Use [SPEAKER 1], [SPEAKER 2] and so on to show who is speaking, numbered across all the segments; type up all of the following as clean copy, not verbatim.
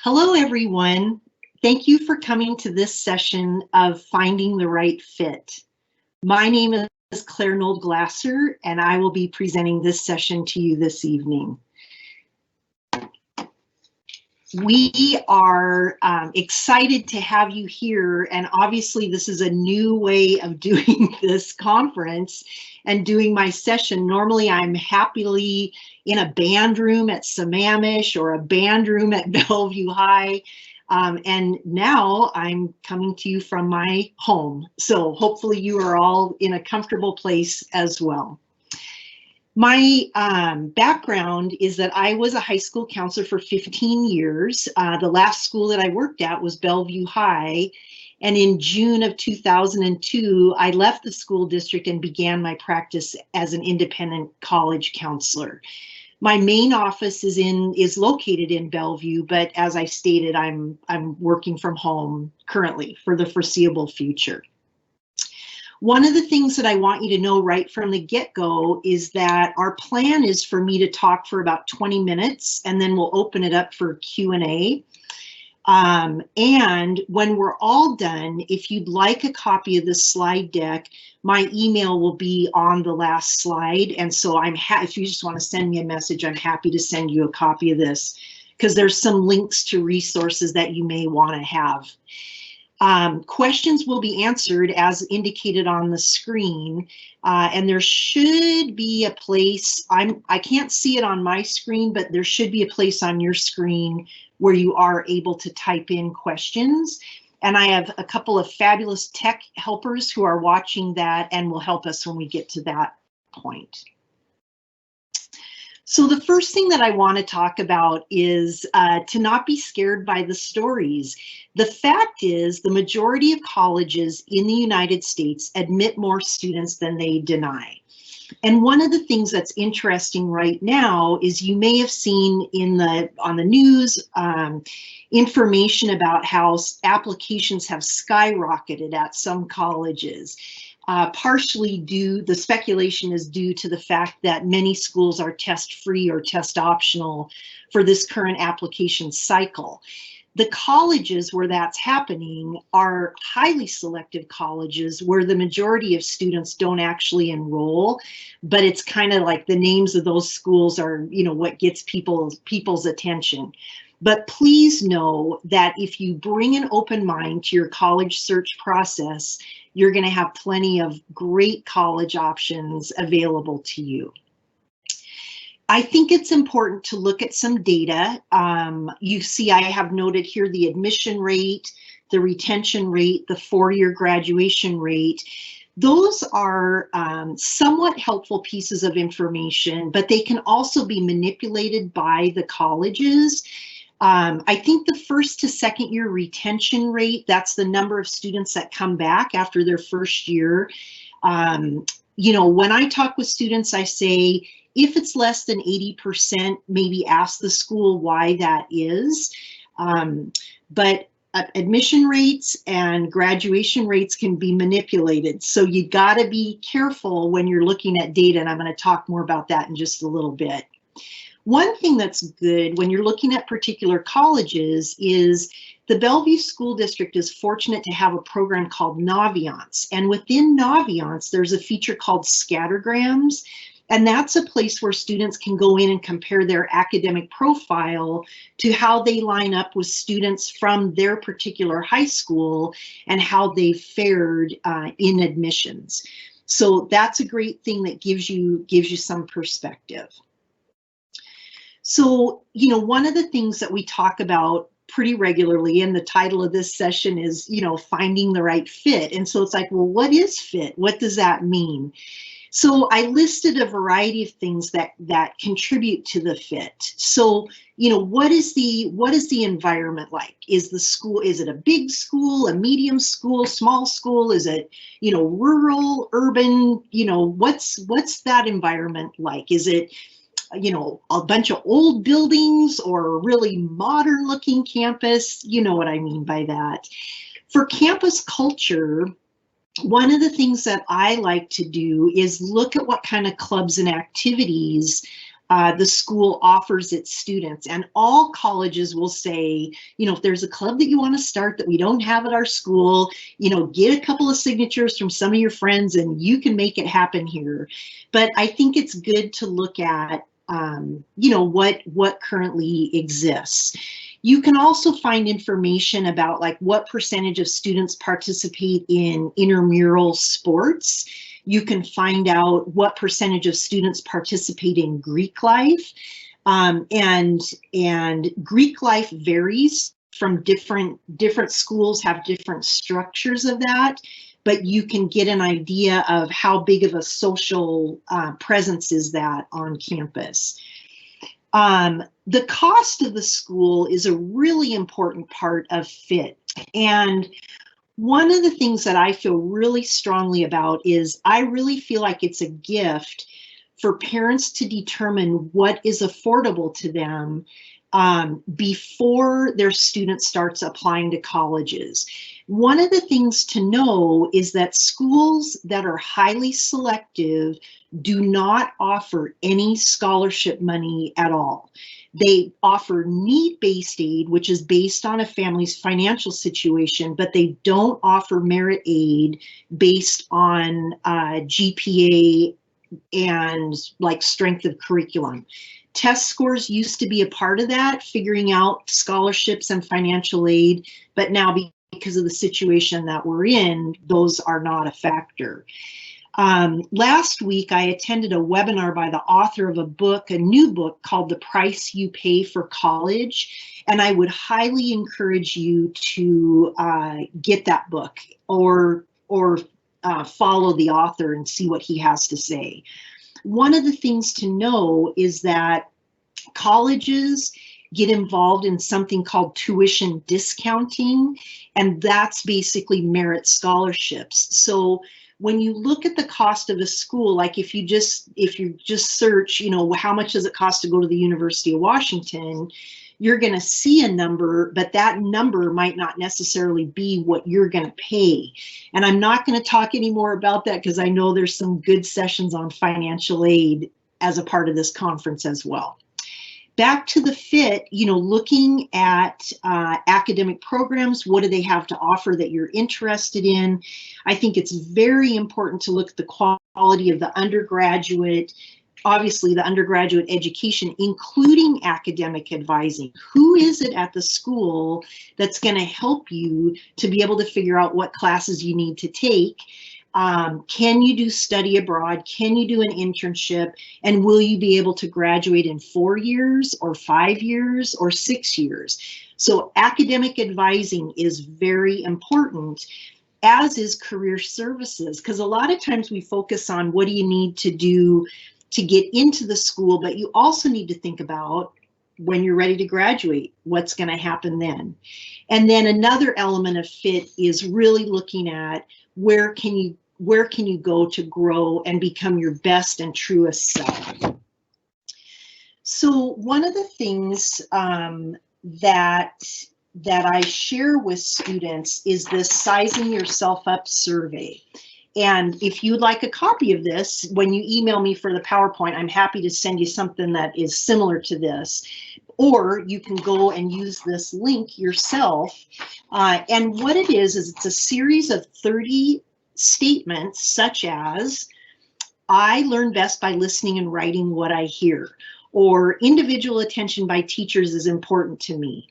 [SPEAKER 1] Hello, everyone. Thank you for coming to this session of Finding the Right Fit. My name is Claire Nold Glasser, and I will be presenting this session to you this evening. We are excited to have you here, and obviously this is a new way of doing this conference and doing my session. Normally I'm happily in a band room at Sammamish or a band room at Bellevue High, and now I'm coming to you from my home. So hopefully you are all in a comfortable place as well. My background is that I was a high school counselor for 15 years. The last school that I worked at was Bellevue High. And in June of 2002, I left the school district and began my practice as an independent college counselor. My main office is located in Bellevue, but as I stated, I'm working from home currently for the foreseeable future. One of the things that I want you to know right from the get-go is that our plan is for me to talk for about 20 minutes, and then we'll open it up for Q&A. And when we're all done, if you'd like a copy of this slide deck, my email will be on the last slide. And so if you just want to send me a message, I'm happy to send you a copy of this, because there's some links to resources that you may want to have. Questions will be answered as indicated on the screen, and there should be a place, I can't see it on my screen, but there should be a place on your screen where you are able to type in questions. And I have a couple of fabulous tech helpers who are watching that and will help us when we get to that point. So the first thing that I want to talk about is to not be scared by the stories. The fact is, the majority of colleges in the United States admit more students than they deny. And one of the things that's interesting right now is you may have seen on the news information about how applications have skyrocketed at some colleges. Partially the speculation is due to the fact that many schools are test-free or test optional for this current application cycle. The colleges where that's happening are highly selective colleges where the majority of students don't actually enroll, but it's kind of like the names of those schools are, what gets people's attention. But please know that if you bring an open mind to your college search process, you're going to have plenty of great college options available to you. I think it's important to look at some data. You see I have noted here the admission rate, the retention rate, the four-year graduation rate. Those are somewhat helpful pieces of information, but they can also be manipulated by the colleges. I think the first to second year retention rate, that's the number of students that come back after their first year. When I talk with students, I say, if it's less than 80%, maybe ask the school why that is. But admission rates and graduation rates can be manipulated. So you gotta be careful when you're looking at data, and I'm gonna talk more about that in just a little bit. One thing that's good when you're looking at particular colleges is the Bellevue School District is fortunate to have a program called Naviance. And within Naviance, there's a feature called scattergrams. And that's a place where students can go in and compare their academic profile to how they line up with students from their particular high school and how they fared in admissions. So that's a great thing that gives you some perspective. So, one of the things that we talk about pretty regularly, and the title of this session is, finding the right fit. And so it's like, well, what is fit? What does that mean? So I listed a variety of things that contribute to the fit. So, what is the environment like? Is it a big school, a medium school, small school? Is it, rural, urban? What's that environment like? Is it, a bunch of old buildings or a really modern looking campus? You know what I mean by that. For campus culture, one of the things that I like to do is look at what kind of clubs and activities the school offers its students. And all colleges will say, you know, if there's a club that you want to start that we don't have at our school, you know, get a couple of signatures from some of your friends and you can make it happen here. But I think it's good to look at, you know, what currently exists. You can also find information about like what percentage of students participate in intramural sports. You can find out what percentage of students participate in Greek life. And Greek life varies from different schools, have different structures of that, but you can get an idea of how big of a social presence is that on campus. The cost of the school is a really important part of fit. And one of the things that I feel really strongly about is I really feel like it's a gift for parents to determine what is affordable to them before their student starts applying to colleges. One of the things to know is that schools that are highly selective do not offer any scholarship money at all. They offer need-based aid, which is based on a family's financial situation, but they don't offer merit aid based on GPA and like strength of curriculum. Test scores used to be a part of that, figuring out scholarships and financial aid, but now because of the situation that we're in, those are not a factor. Last week, I attended a webinar by the author of a new book called The Price You Pay for College. And I would highly encourage you to get that book or follow the author and see what he has to say. One of the things to know is that colleges get involved in something called tuition discounting, and that's basically merit scholarships. So when you look at the cost of a school, like if you just search, you know, how much does it cost to go to the University of Washington, you're going to see a number, but that number might not necessarily be what you're going to pay. And I'm not going to talk any more about that because I know there's some good sessions on financial aid as a part of this conference as well. Back to the fit, you know, looking at academic programs, what do they have to offer that you're interested in? I think it's very important to look at the quality of the undergraduate, obviously the undergraduate education, including academic advising. Who is it at the school that's going to help you to be able to figure out what classes you need to take? Can you do study abroad? Can you do an internship? And will you be able to graduate in 4 years or 5 years or 6 years? So academic advising is very important, as is career services, because a lot of times we focus on what do you need to do to get into the school, but you also need to think about when you're ready to graduate, what's going to happen then. And then another element of fit is really looking at where can you go to grow and become your best and truest self. So one of the things that I share with students is this Sizing Yourself Up survey. And if you'd like a copy of this, when you email me for the PowerPoint, I'm happy to send you something that is similar to this. Or you can go and use this link yourself. And what it is it's a series of 30 statements such as, I learn best by listening and writing what I hear, or individual attention by teachers is important to me,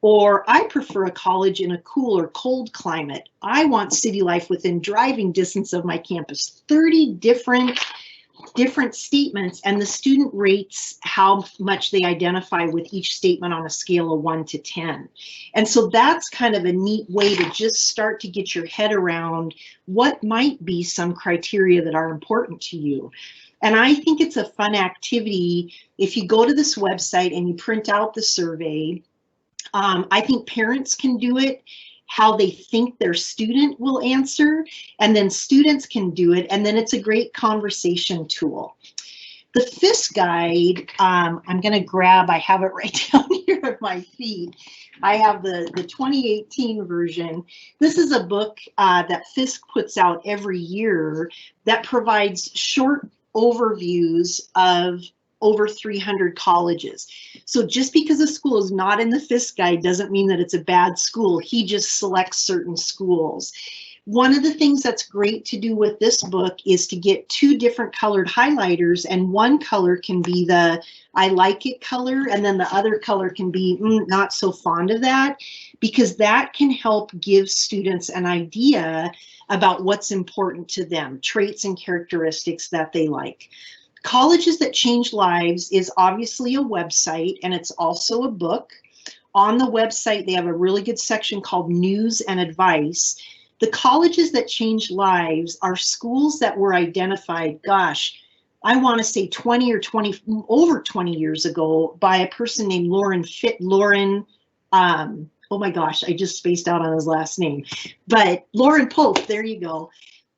[SPEAKER 1] or I prefer a college in a cool or cold climate. I want city life within driving distance of my campus. 30 different statements, and the student rates how much they identify with each statement on a scale of 1 to 10. And so that's kind of a neat way to just start to get your head around what might be some criteria that are important to you. And I think it's a fun activity. If you go to this website and you print out the survey, I think parents can do it how they think their student will answer, and then students can do it, and then it's a great conversation tool. The FISC guide, I'm going to grab, I have it right down here at my feet. I have the 2018 version. This is a book that FISC puts out every year that provides short overviews of over 300 colleges. So just because a school is not in the FISC guide doesn't mean that it's a bad school. He just selects certain schools. One of the things that's great to do with this book is to get 2 different colored highlighters, and one color can be the I like it color, and then the other color can be not so fond of that, because that can help give students an idea about what's important to them, traits and characteristics that they like. Colleges That Change Lives is obviously a website, and it's also a book. On the website, they have a really good section called News and Advice. The Colleges That Change Lives are schools that were identified, gosh, I want to say 20 or over 20 years ago by a person named oh my gosh, I just spaced out on his last name, but Lauren Pope, there you go.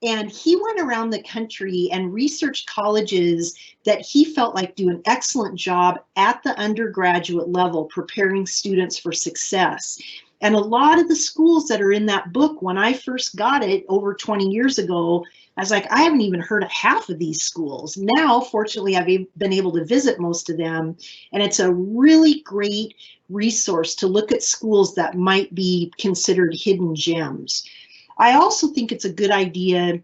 [SPEAKER 1] And he went around the country and researched colleges that he felt like do an excellent job at the undergraduate level, preparing students for success. And a lot of the schools that are in that book, when I first got it over 20 years ago, I was like, I haven't even heard of half of these schools. Now, fortunately, I've been able to visit most of them, and it's a really great resource to look at schools that might be considered hidden gems. I also think it's a good idea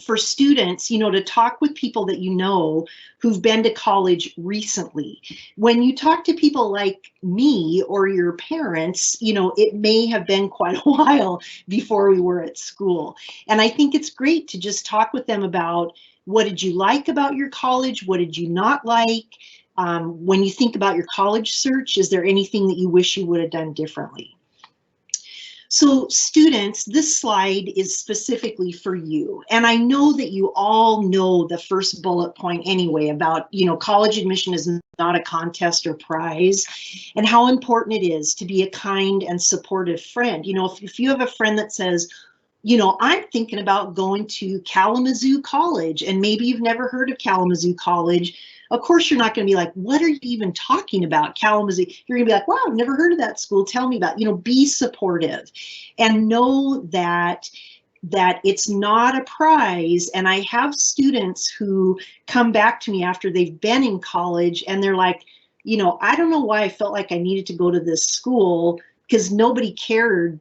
[SPEAKER 1] for students, to talk with people that you know who've been to college recently. When you talk to people like me or your parents, it may have been quite a while before we were at school. And I think it's great to just talk with them about, what did you like about your college? What did you not like? When you think about your college search, is there anything that you wish you would have done differently? So students, this slide is specifically for you. And I know that you all know the first bullet point anyway about, college admission is not a contest or prize, and how important it is to be a kind and supportive friend. If you have a friend that says, I'm thinking about going to Kalamazoo College, and maybe you've never heard of Kalamazoo College, of course, you're not going to be like, what are you even talking about, Kalamazoo? You're going to be like, wow, I've never heard of that school. Tell me about it. Be supportive and know that it's not a prize. And I have students who come back to me after they've been in college and they're like, I don't know why I felt like I needed to go to this school, because nobody cared,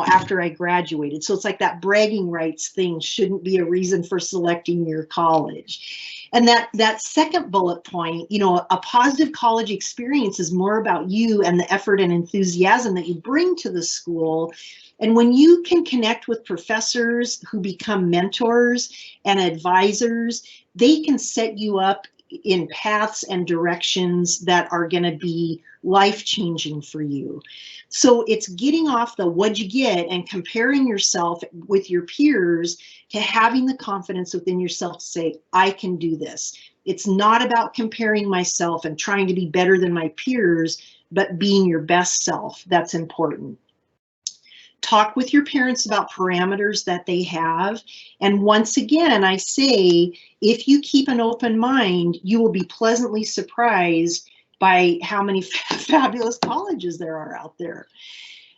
[SPEAKER 1] after I graduated. So it's like that bragging rights thing shouldn't be a reason for selecting your college. And that second bullet point, a positive college experience is more about you and the effort and enthusiasm that you bring to the school. And when you can connect with professors who become mentors and advisors, they can set you up in paths and directions that are going to be life-changing for you. So it's getting off the what'd you get and comparing yourself with your peers to having the confidence within yourself to say, I can do this. It's not about comparing myself and trying to be better than my peers, but being your best self. That's important. Talk with your parents about parameters that they have. And once again, I say, if you keep an open mind, you will be pleasantly surprised by how many fabulous colleges there are out there.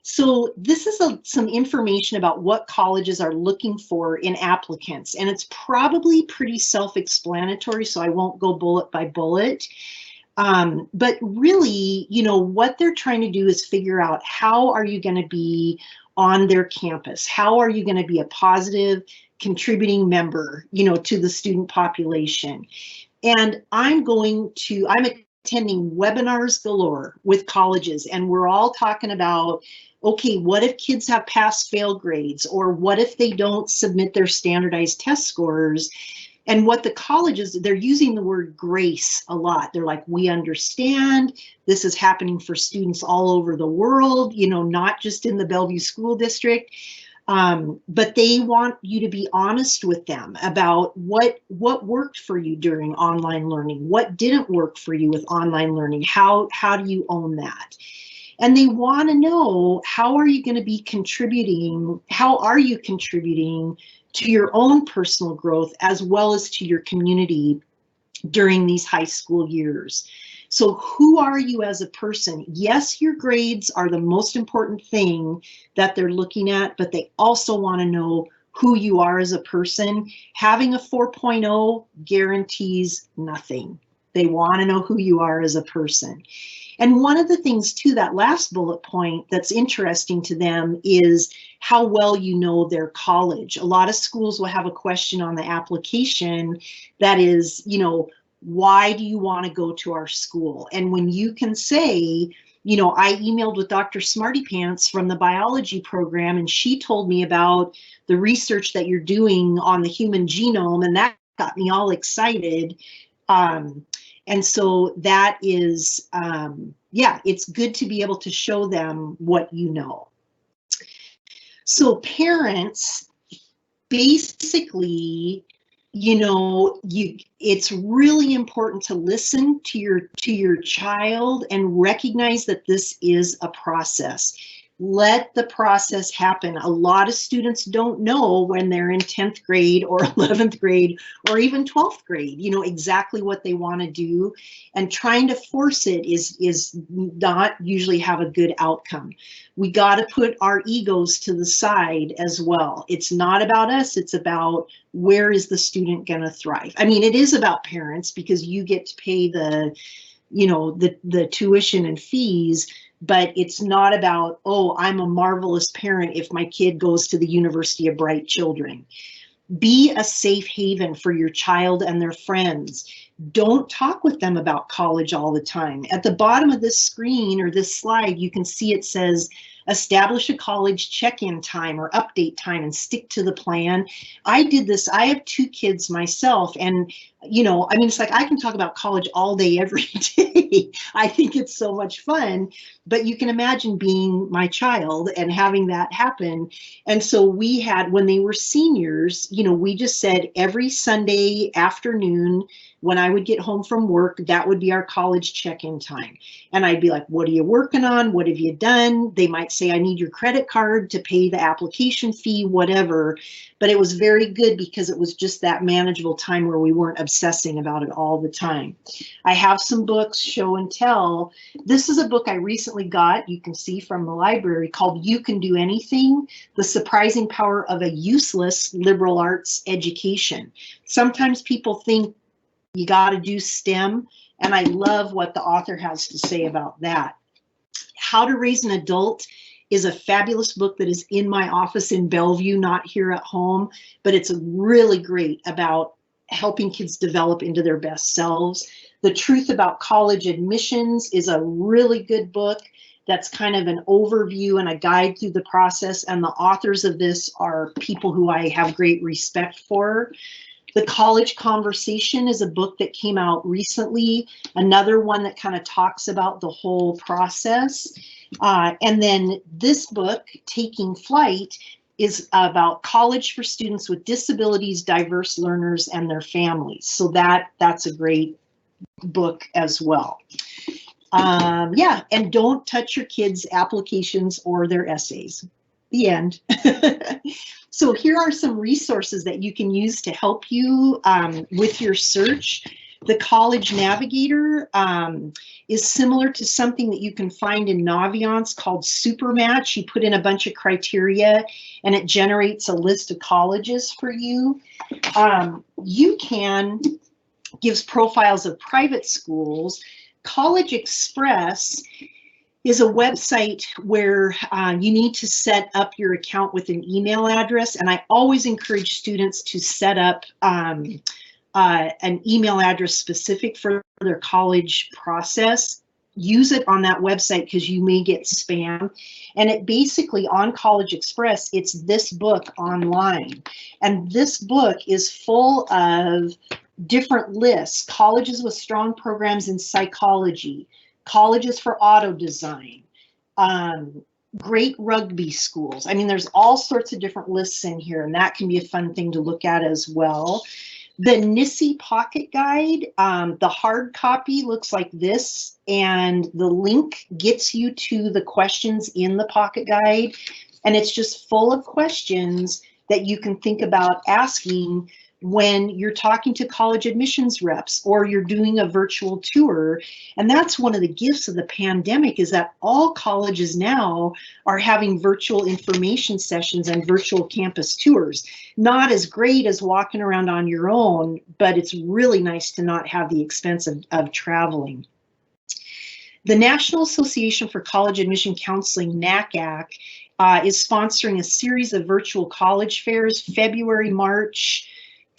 [SPEAKER 1] So this is some information about what colleges are looking for in applicants, and it's probably pretty self-explanatory, so I won't go bullet by bullet. But really, what they're trying to do is figure out, how are you going to be on their campus? How are you going to be a positive contributing member, to the student population? And I'm attending webinars galore with colleges, and we're all talking about, okay, what if kids have pass-fail grades, or what if they don't submit their standardized test scores? And what the colleges, they're using the word grace a lot. They're like, we understand this is happening for students all over the world, not just in the Bellevue School District. But they want you to be honest with them about what worked for you during online learning, what didn't work for you with online learning, how do you own that? And they want to know, how are you going to be contributing, how are you contributing to your own personal growth as well as to your community during these high school years? So who are you as a person? Yes, your grades are the most important thing that they're looking at, but they also want to know who you are as a person. Having a 4.0 guarantees nothing. They want to know who you are as a person. And one of the things too, that last bullet point that's interesting to them is how well you know their college. A lot of schools will have a question on the application that is, you know, why do you want to go to our school? And when you can say, you know, I emailed with Dr. Smarty Pants from the biology program, and she told me about the research that you're doing on the human genome, and that got me all excited. And so that is, yeah, it's good to be able to show them what you know. So parents, basically, you know, it's really important to listen to your child and recognize that this is a process. Let the process happen. A lot of students don't know when they're in 10th grade or 11th grade or even 12th grade, you know, exactly what they want to do, and trying to force it is not usually have a good outcome. We got to put our egos to the side as well. It's not about us, it's about where is the student going to thrive. I mean, it is about parents because you get to pay the, you know, the tuition and fees, but it's not about, oh, I'm a marvelous parent if my kid goes to the University of Bright Children. Be a safe haven for your child and their friends. Don't talk with them about college all the time. At the bottom of this screen or this slide, you can see it says, establish a college check-in time or update time and stick to the plan. I did this. I have 2 kids myself, and you know, I mean, it's like I can talk about college all day, every day. I think it's so much fun, but you can imagine being my child and having that happen. And so we had, when they were seniors, you know, we just said every Sunday afternoon when I would get home from work, that would be our college check-in time. And I'd be like, what are you working on? What have you done? They might say, I need your credit card to pay the application fee, whatever. But it was very good because it was just that manageable time where we weren't obsessing about it all the time. I have some books, show and tell. This is a book I recently got, you can see from the library, called You Can Do Anything, The Surprising Power of a Useless Liberal Arts Education. Sometimes people think you got to do STEM, and I love what the author has to say about that. How to Raise an Adult is a fabulous book that is in my office in Bellevue, not here at home, but it's really great about helping kids develop into their best selves. The Truth About College Admissions is a really good book that's kind of an overview and a guide through the process, and the authors of this are people who I have great respect for. The College Conversation is a book that came out recently, another one that kind of talks about the whole process. And then this book, Taking Flight, is about college for students with disabilities, diverse learners, and their families. So that's a great book as well. Yeah, and don't touch your kids' applications or their essays. The end. So here are some resources that you can use to help you with your search. The College Navigator is similar to something that you can find in Naviance called Supermatch. You put in a bunch of criteria and it generates a list of colleges for you. You can gives profiles of private schools. College Express is a website where you need to set up your account with an email address. And I always encourage students to set up an email address specific for their college process. Use it on that website because you may get spam. And it basically, on College Express, it's this book online. And this book is full of different lists: colleges with strong programs in psychology, colleges for auto design, great rugby schools. I mean, there's all sorts of different lists in here, and that can be a fun thing to look at as well. The NISI Pocket Guide, the hard copy looks like this, and the link gets you to the questions in the Pocket Guide, and it's just full of questions that you can think about asking when you're talking to college admissions reps or you're doing a virtual tour. And that's one of the gifts of the pandemic, is that all colleges now are having virtual information sessions and virtual campus tours. Not as great as walking around on your own, but it's really nice to not have the expense of traveling. The National Association for College Admission Counseling, NACAC, is sponsoring a series of virtual college fairs, February, March,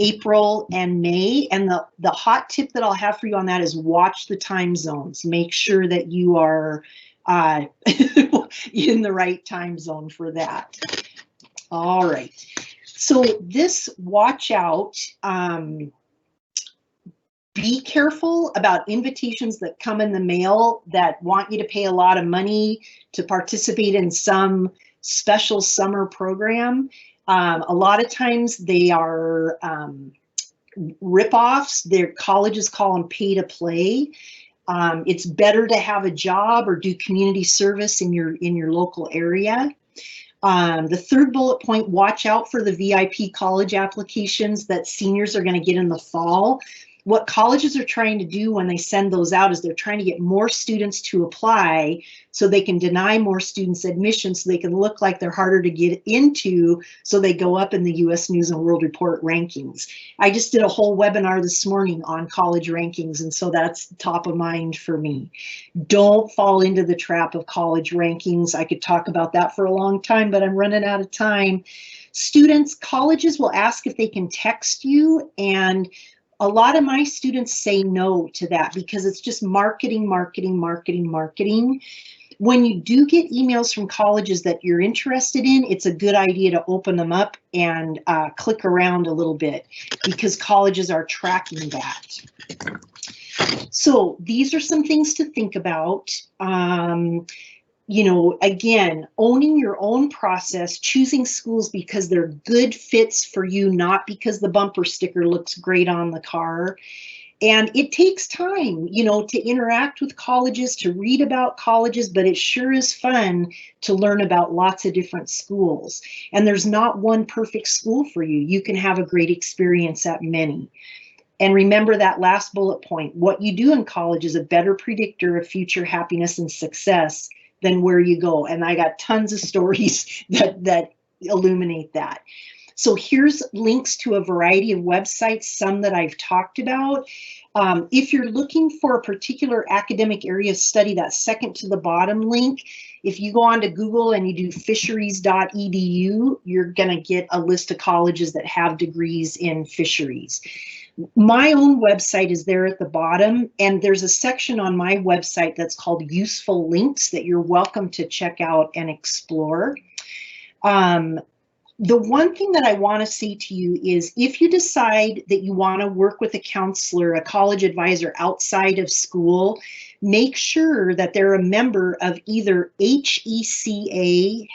[SPEAKER 1] April, and May. And the hot tip that I'll have for you on that is watch the time zones. Make sure that you are in the right time zone for that. All right. So this, watch out. Be careful about invitations that come in the mail that want you to pay a lot of money to participate in some special summer program. A lot of times they are rip-offs. Their colleges call them pay to play. It's better to have a job or do community service in your local area. The third bullet point, watch out for the VIP college applications that seniors are going to get in the fall. What colleges are trying to do when they send those out is they're trying to get more students to apply so they can deny more students admission, so they can look like they're harder to get into, so they go up in the US News and World Report rankings. I just did a whole webinar this morning on college rankings, and so that's top of mind for me. Don't fall into the trap of college rankings. I could talk about that for a long time, but I'm running out of time. Students, colleges will ask if they can text you, and a lot of my students say no to that because it's just marketing, marketing, marketing, marketing. When you do get emails from colleges that you're interested in, it's a good idea to open them up and click around a little bit, because colleges are tracking that. So these are some things to think about. You know, again, owning your own process, choosing schools because they're good fits for you, not because the bumper sticker looks great on the car. And it takes time, you know, to interact with colleges, to read about colleges, but it sure is fun to learn about lots of different schools. And there's not one perfect school for you. You can have a great experience at many. And remember that last bullet point, what you do in college is a better predictor of future happiness and success than where you go. And I got tons of stories that illuminate that. So here's links to a variety of websites, some that I've talked about. If you're looking for a particular academic area of study, that second to the bottom link, if you go on to Google and you do fisheries.edu, you're gonna get a list of colleges that have degrees in fisheries. My own website is there at the bottom, and there's a section on my website that's called Useful Links that you're welcome to check out and explore. The one thing that I want to say to you is, if you decide that you want to work with a counselor, a college advisor outside of school, make sure that they're a member of either HECA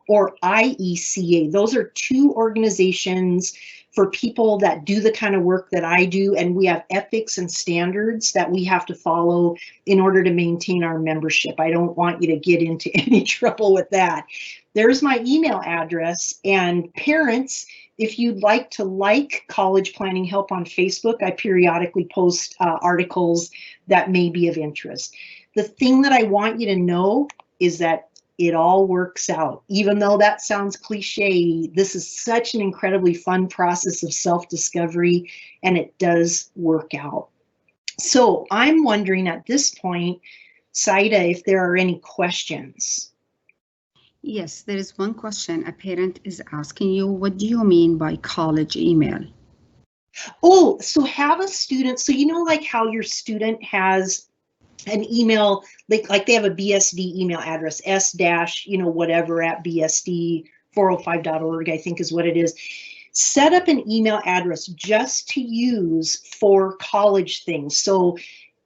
[SPEAKER 1] or IECA. Those are two organizations for people that do the kind of work that I do, and we have ethics and standards that we have to follow in order to maintain our membership. I don't want you to get into any trouble with that. There's my email address, and parents, if you'd like to like College Planning Help on Facebook, I periodically post articles that may be of interest. The thing that I want you to know is that it all works out. Even though that sounds cliche, this is such an incredibly fun process of self-discovery, and it does work out. So I'm wondering at this point, Saida, if there are any questions.
[SPEAKER 2] Yes, there is one question. A parent is asking you, what do you mean by college email?
[SPEAKER 1] Oh, so have a student, so you know, like how your student has an email, like they have a BSD email address, s- you know, whatever at bsd405.org, I think is what it is. Set up an email address just to use for college things. So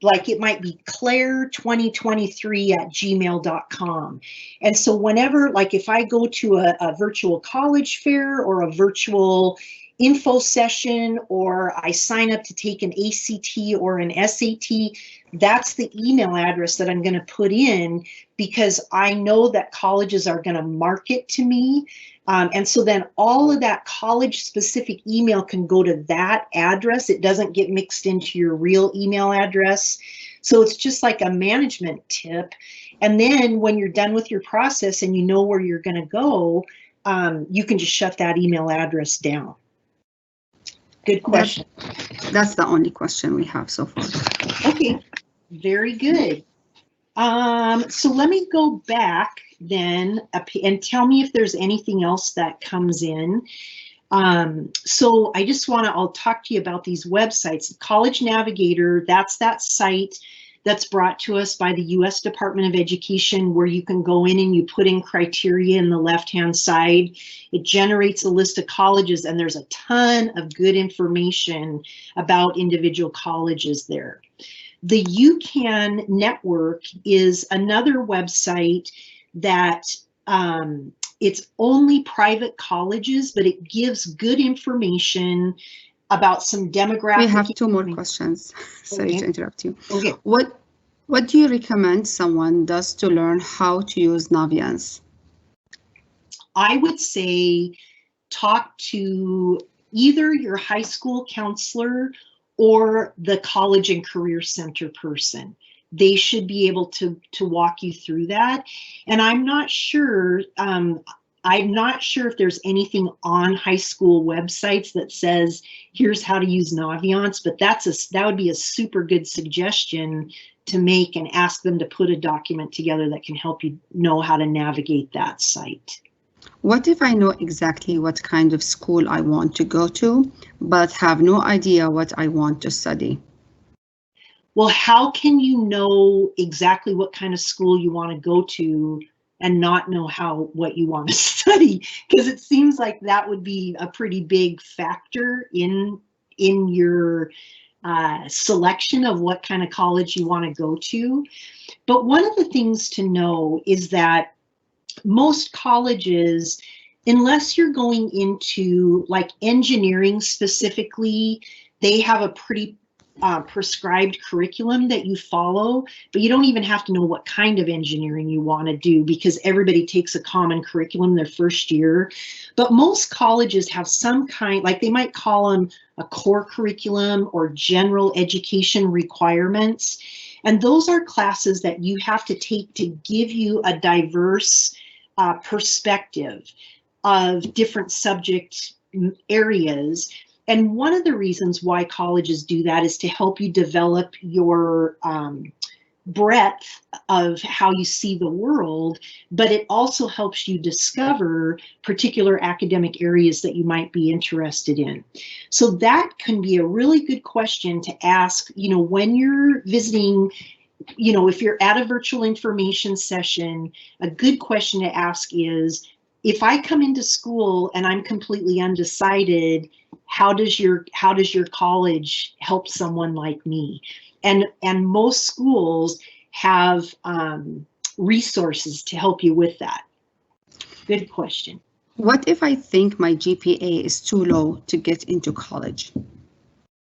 [SPEAKER 1] like it might be claire2023@gmail.com. And so whenever, like if I go to a virtual college fair or a virtual info session or I sign up to take an ACT or an SAT, that's the email address that I'm going to put in, because I know that colleges are going to market to me. And so then all of that college specific email can go to that address. It doesn't get mixed into your real email address. So it's just like a management tip. And then when you're done with your process and you know where you're going to go, you can just shut that email address down. Good question.
[SPEAKER 2] That's the only question we have so far.
[SPEAKER 1] Okay, very good. So let me go back then and tell me if there's anything else that comes in. So I just I'll talk to you about these websites. College Navigator, that's that site that's brought to us by the US Department of Education, where you can go in and you put in criteria in the left-hand side. It generates a list of colleges, and there's a ton of good information about individual colleges there. The UCAN network is another website that it's only private colleges, but it gives good information about some demographic.
[SPEAKER 2] We have two more questions. Sorry to interrupt you.
[SPEAKER 1] Okay.
[SPEAKER 2] What do you recommend someone does to learn how to use Naviance?
[SPEAKER 1] I would say talk to either your high school counselor or the college and career center person. They should be able to walk you through that. And I'm not sure if there's anything on high school websites that says, here's how to use Naviance, but that would be a super good suggestion to make, and ask them to put a document together that can help you know how to navigate that site.
[SPEAKER 2] What if I know exactly what kind of school I want to go to, but have no idea what I want to study?
[SPEAKER 1] Well, how can you know exactly what kind of school you want to go to and not know what you want to study? Because it seems like that would be a pretty big factor in your selection of what kind of college you want to go to. But one of the things to know is that most colleges, unless you're going into like engineering specifically, they have a pretty prescribed curriculum that you follow, but you don't even have to know what kind of engineering you want to do, because everybody takes a common curriculum their first year. But most colleges have some kind, like they might call them a core curriculum or general education requirements. And those are classes that you have to take to give you a diverse perspective of different subject areas. And one of the reasons why colleges do that is to help you develop your breadth of how you see the world, but it also helps you discover particular academic areas that you might be interested in. So that can be a really good question to ask, when you're visiting, if you're at a virtual information session. A good question to ask is, if I come into school and I'm completely undecided, how does your college help someone like me? And most schools have resources to help you with that. Good question.
[SPEAKER 2] What if I think my GPA is too low to get into college?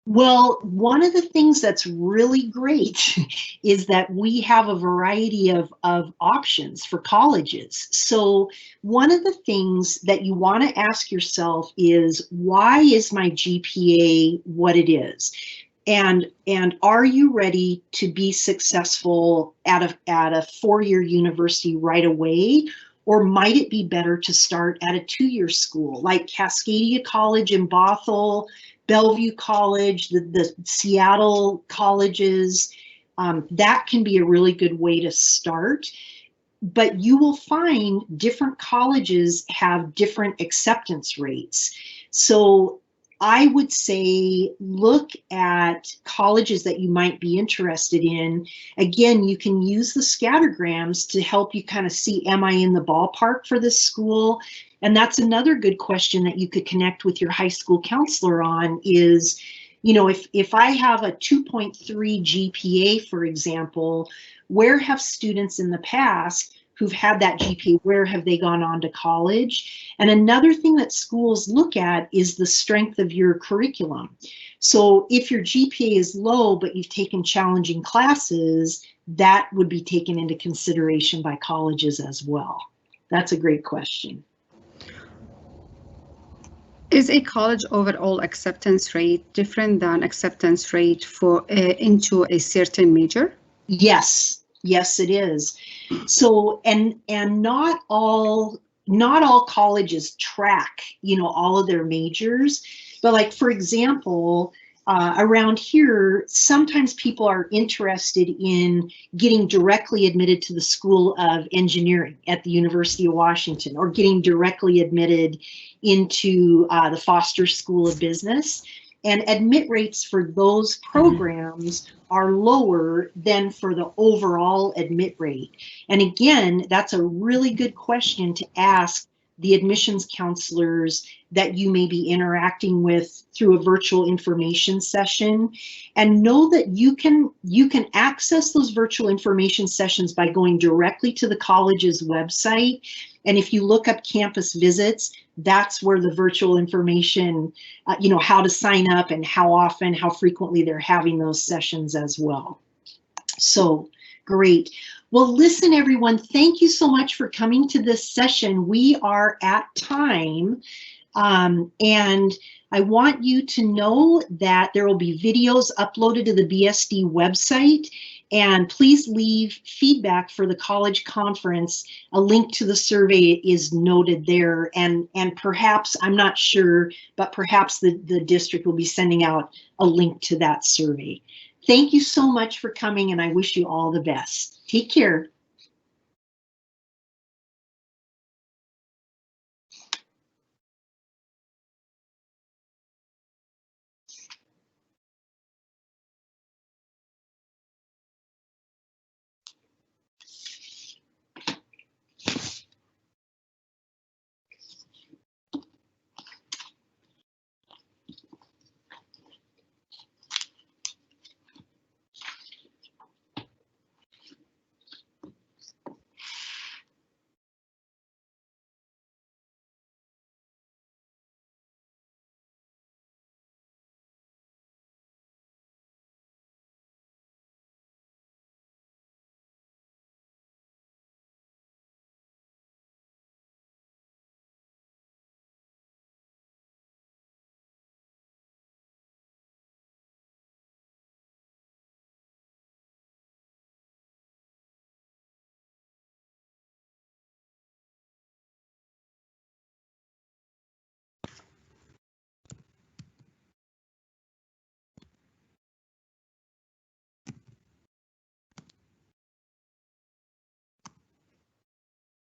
[SPEAKER 1] Well, one of the things that's really great is that we have a variety of options for colleges. So one of the things that you want to ask yourself is, why is my GPA what it is? And are you ready to be successful at a four-year university right away? Or might it be better to start at a two-year school like Cascadia College in Bothell, Bellevue College, the Seattle colleges? That can be a really good way to start. But you will find different colleges have different acceptance rates. So I would say look at colleges that you might be interested in. Again, you can use the scattergrams to help you kind of see, am I in the ballpark for this school? And that's another good question that you could connect with your high school counselor on is, if I have a 2.3 GPA, for example, where have students in the past who've had that GPA, where have they gone on to college? And another thing that schools look at is the strength of your curriculum. So if your GPA is low, but you've taken challenging classes, that would be taken into consideration by colleges as well. That's a great question.
[SPEAKER 2] Is a college overall acceptance rate different than acceptance rate for into a certain major?
[SPEAKER 1] Yes, yes, it is. So, and not all colleges track, you know, all of their majors, but like, for example, around here, sometimes people are interested in getting directly admitted to the School of Engineering at the University of Washington, or getting directly admitted into the Foster School of Business. And admit rates for those programs are lower than for the overall admit rate. And again, that's a really good question to ask the admissions counselors that you may be interacting with through a virtual information session. And know that you can access those virtual information sessions by going directly to the college's website. And if you look up campus visits, that's where the virtual information, you know, how to sign up and how often, how frequently they're having those sessions as well. So great. Well, listen, everyone, thank you so much for coming to this session. We are at time, and I want you to know that there will be videos uploaded to the BSD website, and please leave feedback for the college conference. A link to the survey is noted there, and perhaps, I'm not sure, but perhaps the district will be sending out a link to that survey. Thank you so much for coming, and I wish you all the best. Take care.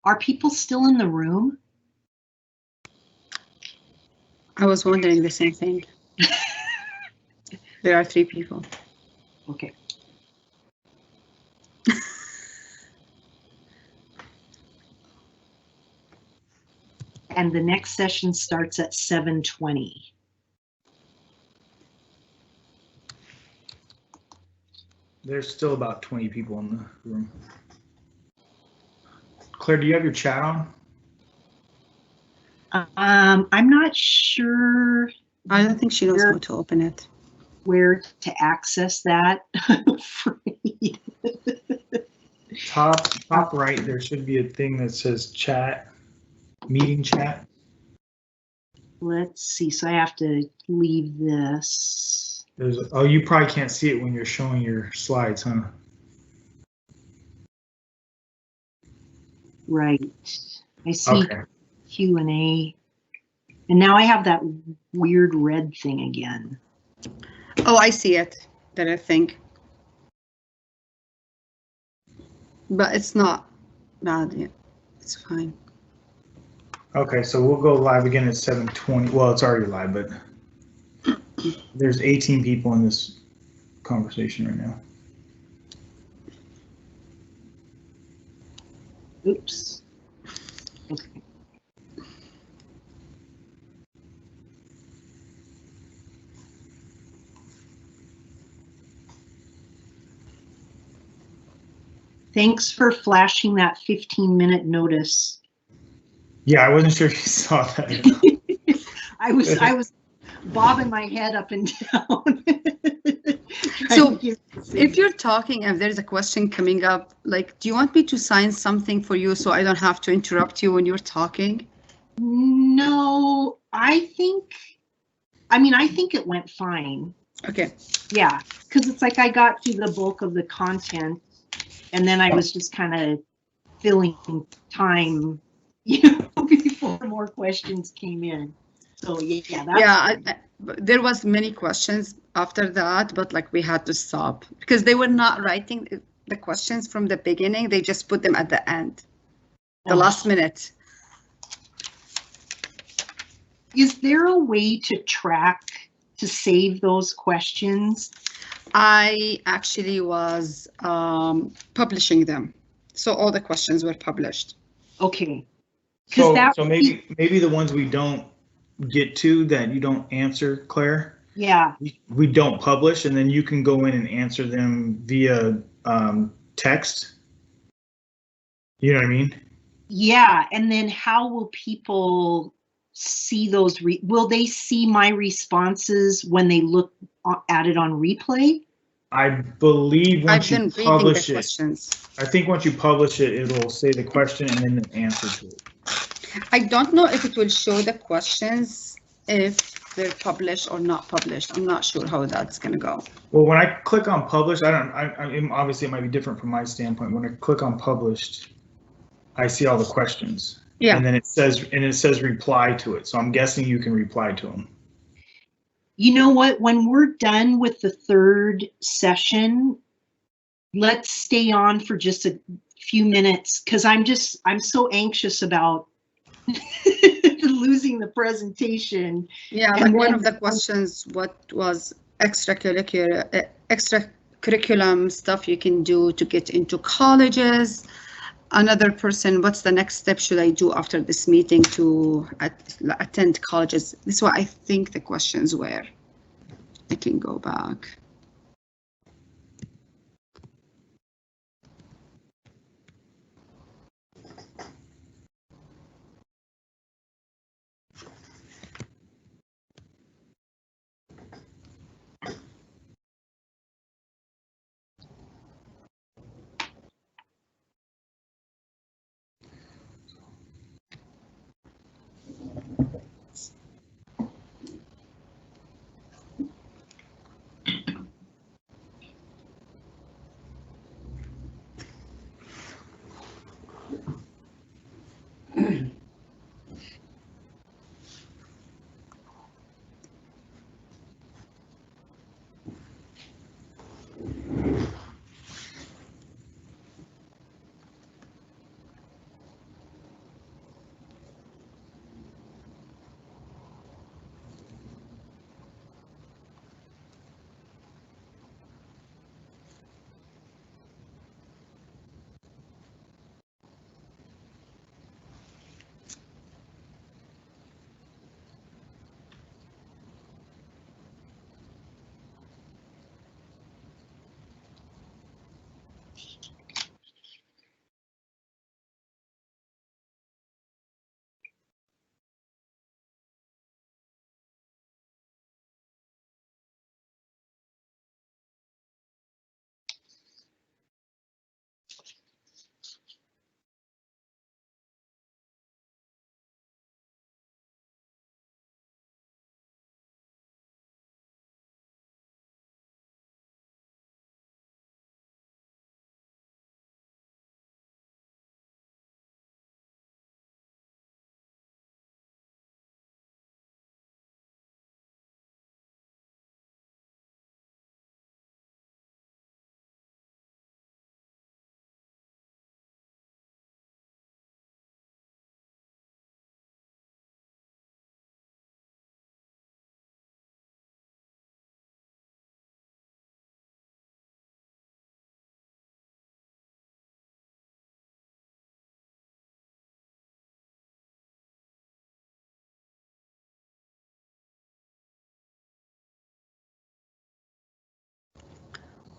[SPEAKER 1] Are people still in the room?
[SPEAKER 2] I was wondering the same thing. There are 3 people.
[SPEAKER 1] Okay. And the next session starts at 7:20.
[SPEAKER 3] There's still about 20 people in the room. Claire, do you have your chat on?
[SPEAKER 1] I'm not sure.
[SPEAKER 2] I don't think she knows how to open it.
[SPEAKER 1] Where to access that.
[SPEAKER 3] Top right, there should be a thing that says chat, meeting chat.
[SPEAKER 1] Let's see, so I have to leave this.
[SPEAKER 3] Oh, you probably can't see it when you're showing your slides, huh?
[SPEAKER 1] Right. I see Q&A. And now I have that weird red thing again.
[SPEAKER 2] Oh, I see it. That I think. But it's not bad yet. It's fine.
[SPEAKER 3] Okay, so we'll go live again at 7:20. Well, it's already live, but there's 18 people in this conversation right now.
[SPEAKER 1] Oops. Okay. Thanks for flashing that 15-minute notice.
[SPEAKER 3] Yeah, I wasn't sure if you saw that.
[SPEAKER 1] I was bobbing my head up and down.
[SPEAKER 2] So if you're talking, if there's a question coming up, like, do you want me to sign something for you so I don't have to interrupt you when you're talking?
[SPEAKER 1] No, I think it went fine.
[SPEAKER 2] Okay.
[SPEAKER 1] Yeah, because it's like I got through the bulk of the content, and then I was just kind of filling time, before more questions came in. So yeah, that's
[SPEAKER 2] there was many questions after that, but like we had to stop because they were not writing the questions from the beginning. They just put them at the end, the last minute.
[SPEAKER 1] Is there a way to save those questions?
[SPEAKER 2] I actually was publishing them, so all the questions were published.
[SPEAKER 1] Okay.
[SPEAKER 3] So maybe the ones we don't get to that you don't answer, Claire.
[SPEAKER 1] Yeah.
[SPEAKER 3] We don't publish, and then you can go in and answer them via text. You know what I mean?
[SPEAKER 1] Yeah, and then how will people see those? Will they see my responses when they look at it on replay?
[SPEAKER 3] I believe once you publish it, I think once you publish it, it'll say the question and then the answer to it.
[SPEAKER 2] I don't know if it will show the questions if they're published or not published. I'm not sure how that's going to go.
[SPEAKER 3] Well, when I click on publish, obviously it might be different from my standpoint. When I click on published, I see all the questions. Yeah. And then it says reply to it. So I'm guessing you can reply to them.
[SPEAKER 1] You know what? When we're done with the third session, let's stay on for just a few minutes because I'm so anxious about losing the presentation.
[SPEAKER 2] Yeah, like one of the questions, what was extracurriculum stuff you can do to get into colleges? Another person, what's the next step should I do after this meeting to attend colleges? This is what I think the questions were. I can go back.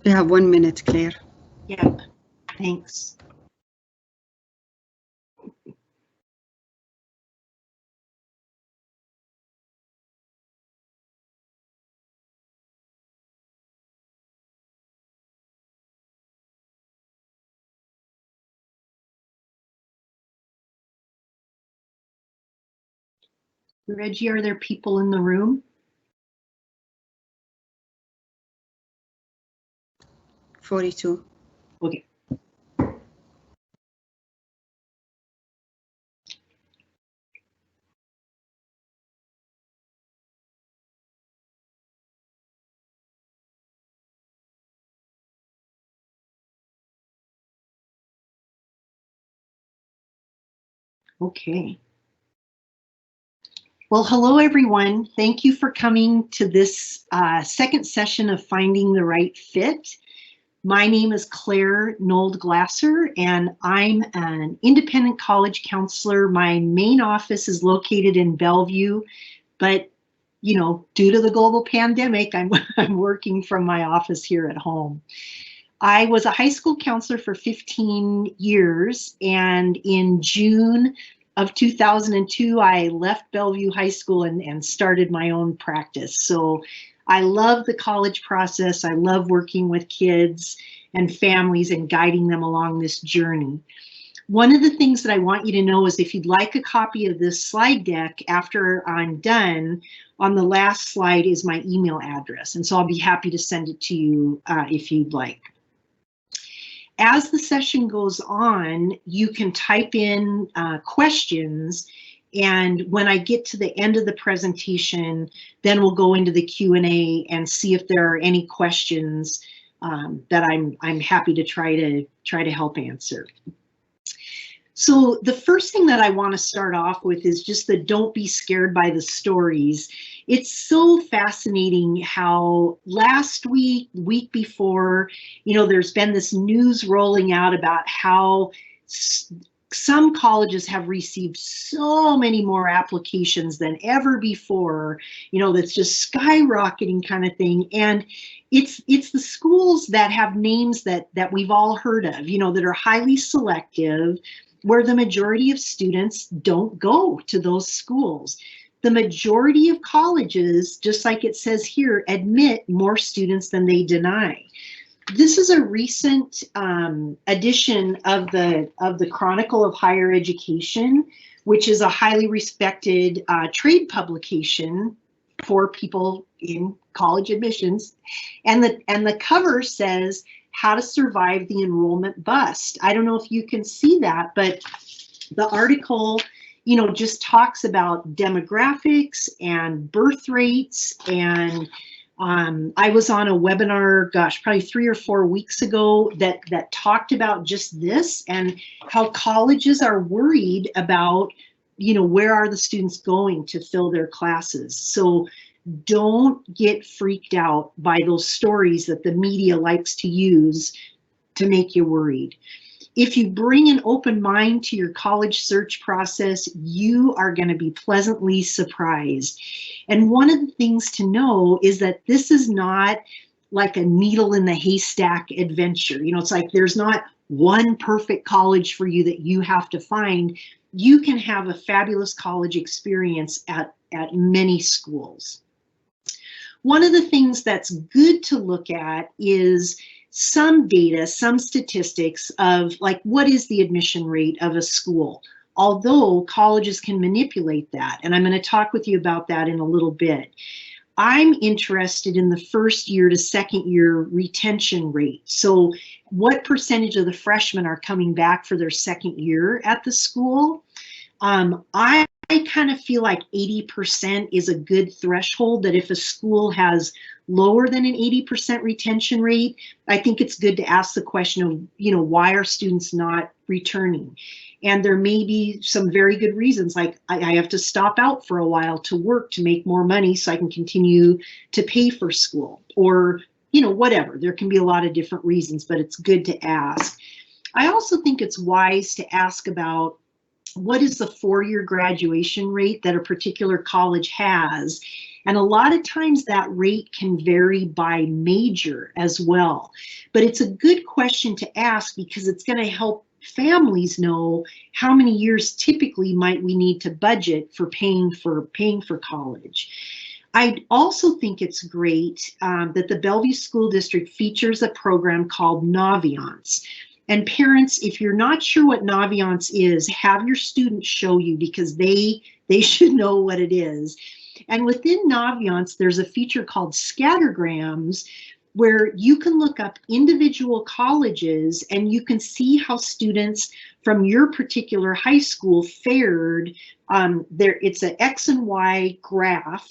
[SPEAKER 2] We have 1 minute, Claire.
[SPEAKER 1] Yep. Thanks. Reggie, are there people in the room?
[SPEAKER 2] $42.
[SPEAKER 1] Okay. Okay. Well, hello, everyone. Thank you for coming to this second session of Finding the Right Fit. My name is Claire Nold Glasser, and I'm an independent college counselor. My main office is located in Bellevue, but you know, due to the global pandemic, I'm working from my office here at home. I was a high school counselor for 15 years, and in June of 2002, I left Bellevue High School and started my own practice. So I love the college process. I love working with kids and families and guiding them along this journey. One of the things that I want you to know is if you'd like a copy of this slide deck after I'm done, on the last slide is my email address. And so I'll be happy to send it to you if you'd like. As the session goes on, you can type in questions, and when I get to the end of the presentation, then we'll go into the Q&A and see if there are any questions that I'm happy to try to help answer. So the first thing that I want to start off with is just the don't be scared by the stories. It's so fascinating how last week, week before, you know, there's been this news rolling out about how some colleges have received so many more applications than ever before, you know, that's just skyrocketing kind of thing. And it's the schools that have names that we've all heard of, you know, that are highly selective, where the majority of students don't go to those schools. The majority of colleges, just like it says here, admit more students than they deny. This is a recent edition of the Chronicle of Higher Education, which is a highly respected trade publication for people in college admissions. And the cover says, "How to Survive the Enrollment Bust." I don't know if you can see that, but the article, you know, just talks about demographics and birth rates. And I was on a webinar, gosh, probably 3 or 4 weeks ago that talked about just this and how colleges are worried about, you know, where are the students going to fill their classes. So don't get freaked out by those stories that the media likes to use to make you worried. If you bring an open mind to your college search process, you are going to be pleasantly surprised. And one of the things to know is that this is not like a needle in the haystack adventure. You know, it's like there's not one perfect college for you that you have to find. You can have a fabulous college experience at many schools. One of the things that's good to look at is some data, some statistics of like, what is the admission rate of a school? Although colleges can manipulate that, and I'm going to talk with you about that in a little bit. I'm interested in the first year to second year retention rate. So what percentage of the freshmen are coming back for their second year at the school? I kind of feel like 80% is a good threshold, that if a school has lower than an 80% retention rate, I think it's good to ask the question of, you know, why are students not returning? And there may be some very good reasons, like I have to stop out for a while to work to make more money so I can continue to pay for school, or, you know, whatever. There can be a lot of different reasons, but it's good to ask. I also think it's wise to ask about what is the 4-year graduation rate that a particular college has, And a lot of times that rate can vary by major as well. But it's a good question to ask because it's going to help families know how many years typically might we need to budget for paying for college. I also think it's great that the Bellevue School District features a program called Naviance. And parents, if you're not sure what Naviance is, have your students show you because they should know what it is. And within Naviance, there's a feature called scattergrams, where you can look up individual colleges and you can see how students from your particular high school fared. It's an X and Y graph.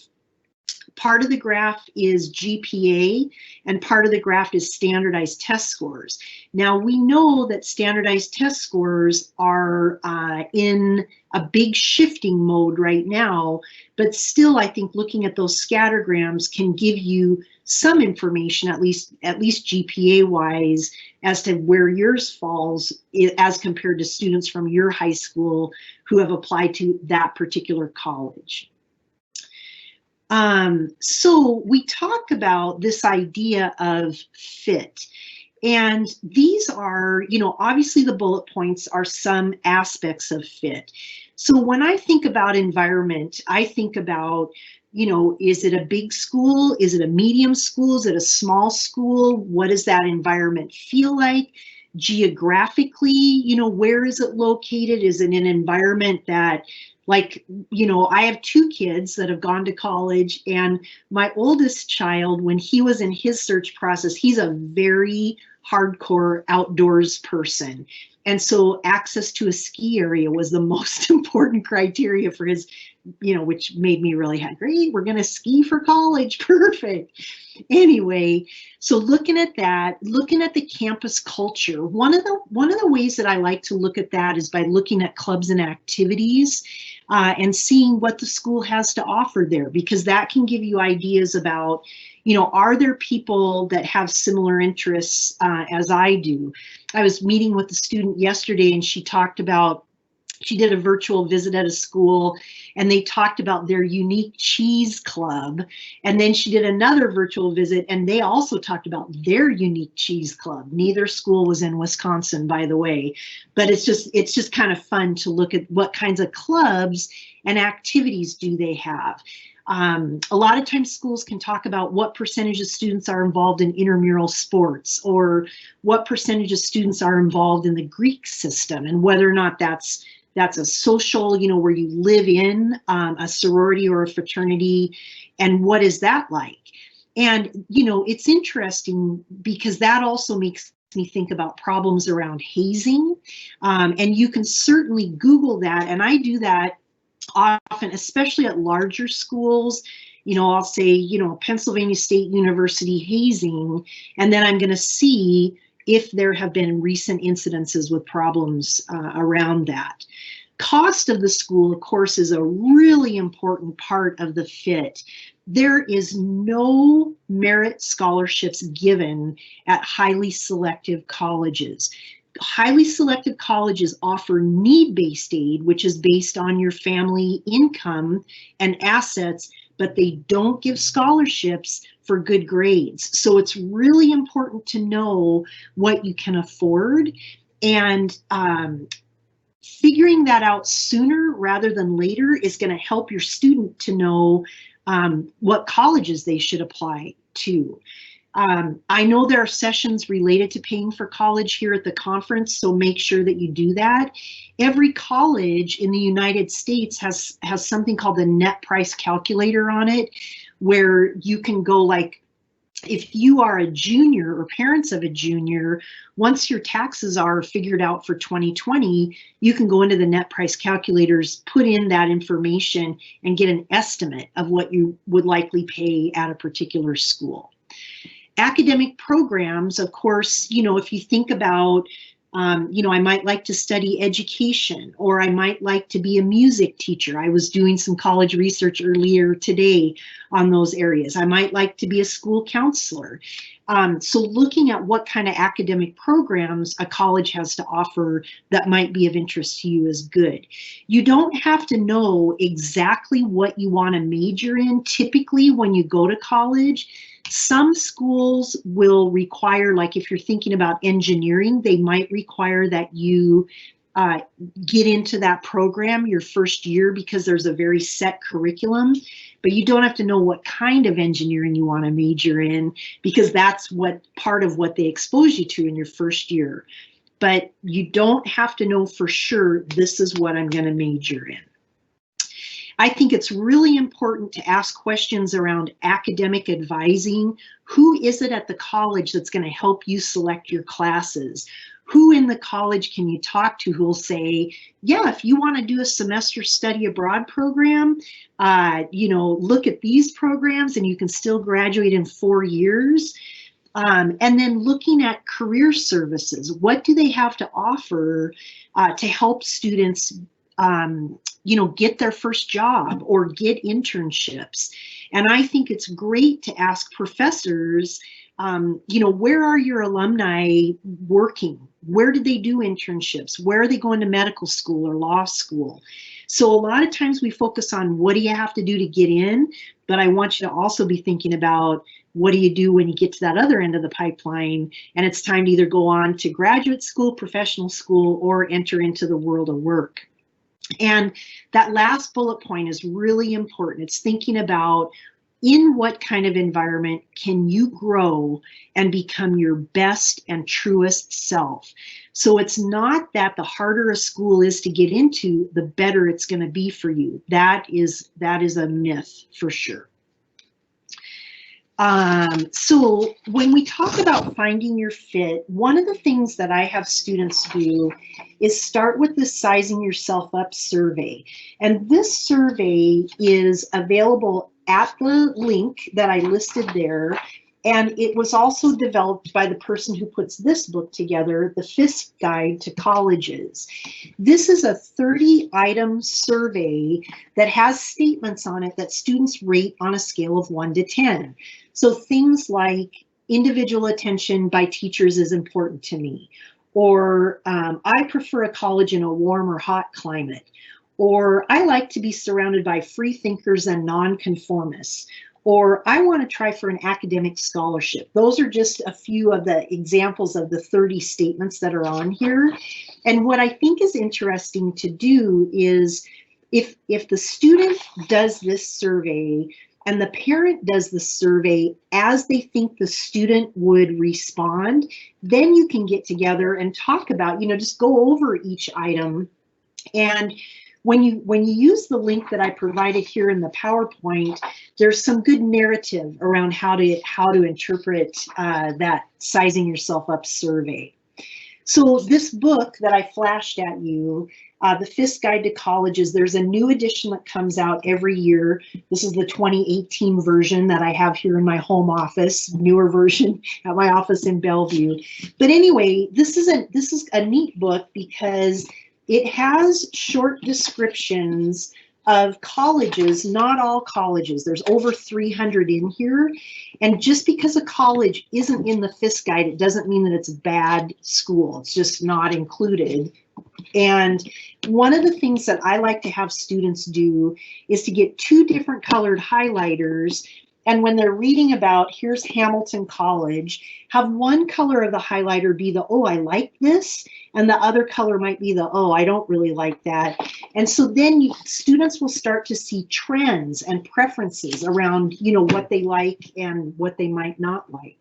[SPEAKER 1] Part of the graph is GPA and part of the graph is standardized test scores. Now we know that standardized test scores are in a big shifting mode right now, but still I think looking at those scattergrams can give you some information, at least GPA wise, as to where yours falls as compared to students from your high school who have applied to that particular college. So we talk about this idea of fit, and these are, obviously the bullet points are some aspects of fit. So when I think about environment, I think about, is it a big school? Is it a medium school? Is it a small school? What does that environment feel like? Geographically, where is it located? Is it an environment that, like, I have two kids that have gone to college, and my oldest child, when he was in his search process, he's a very hardcore outdoors person. And so access to a ski area was the most important criteria for his, which made me really happy. Great, we're going to ski for college. Perfect. Anyway, so looking at that, looking at the campus culture, one of the ways that I like to look at that is by looking at clubs and activities and seeing what the school has to offer there, because that can give you ideas about, are there people that have similar interests as I do? I was meeting with a student yesterday and she talked about, she did a virtual visit at a school and they talked about their unique cheese club. And then she did another virtual visit and they also talked about their unique cheese club. Neither school was in Wisconsin, by the way, but it's just kind of fun to look at what kinds of clubs and activities do they have. A lot of times schools can talk about what percentage of students are involved in intramural sports or what percentage of students are involved in the Greek system and whether or not that's a social, where you live in a sorority or a fraternity, and what is that like? And, it's interesting because that also makes me think about problems around hazing. And you can certainly Google that, and I do that often, especially at larger schools. I'll say, Pennsylvania State University hazing, and then I'm going to see if there have been recent incidences with problems around that. Cost of the school, of course, is a really important part of the fit. There is no merit scholarships given at highly selective colleges. Highly selective colleges offer need-based aid, which is based on your family income and assets, but they don't give scholarships for good grades. So it's really important to know what you can afford, and figuring that out sooner rather than later is going to help your student to know what colleges they should apply to. I know there are sessions related to paying for college here at the conference, so make sure that you do that. Every college in the United States has something called the net price calculator on it, where you can go, like, if you are a junior or parents of a junior, once your taxes are figured out for 2020, you can go into the net price calculators, put in that information, and get an estimate of what you would likely pay at a particular school. Academic programs, of course, if you think about, I might like to study education, or I might like to be a music teacher. I was doing some college research earlier today on those areas. I might like to be a school counselor. So looking at what kind of academic programs a college has to offer that might be of interest to you is good. You don't have to know exactly what you want to major in. Typically, when you go to college, some schools will require, like if you're thinking about engineering, they might require that you get into that program your first year because there's a very set curriculum, but you don't have to know what kind of engineering you want to major in because that's what part of what they expose you to in your first year. But you don't have to know for sure this is what I'm going to major in. I think it's really important to ask questions around academic advising. Who is it at the college that's going to help you select your classes? Who in the college can you talk to who will say, yeah, if you want to do a semester study abroad program, you know, look at these programs and you can still graduate in 4 years. And then looking at career services, what do they have to offer to help students, you know, get their first job or get internships? And I think it's great to ask professors, you know, where are your alumni working? Where did they do internships? Where are they going to medical school or law school? So a lot of times we focus on what do you have to do to get in, but I want you to also be thinking about what do you do when you get to that other end of the pipeline and it's time to either go on to graduate school, professional school, or enter into the world of work. And that last bullet point is really important. It's thinking about in what kind of environment can you grow and become your best and truest self. So it's not that the harder a school is to get into, the better it's going to be for you. That is a myth for sure. So when we talk about finding your fit, one of the things that I have students do is start with the Sizing Yourself Up survey. And this survey is available at the link that I listed there. And it was also developed by the person who puts this book together, the Fisk Guide to Colleges. This is a 30-item survey that has statements on it that students rate on a scale of 1 to 10. So things like individual attention by teachers is important to me, or I prefer a college in a warm or hot climate, or I like to be surrounded by free thinkers and nonconformists, or I want to try for an academic scholarship. Those are just a few of the examples of the 30 statements that are on here. And what I think is interesting to do is if the student does this survey and the parent does the survey as they think the student would respond, then you can get together and talk about, you know, just go over each item. And when you use the link that I provided here in the PowerPoint, there's some good narrative around how to interpret that Sizing Yourself Up survey. So this book that I flashed at you, the Fisk Guide to Colleges, there's a new edition that comes out every year. This is the 2018 version that I have here in my home office, newer version at my office in Bellevue. But anyway, this is a neat book because it has short descriptions of colleges, not all colleges. There's over 300 in here. And just because a college isn't in the Fisk Guide, it doesn't mean that it's a bad school. It's just not included. And one of the things that I like to have students do is to get 2 different colored highlighters. And when they're reading about, here's Hamilton College, have one color of the highlighter be the, oh, I like this, and the other color might be the, oh, I don't really like that. And so then students will start to see trends and preferences around, you know, what they like and what they might not like.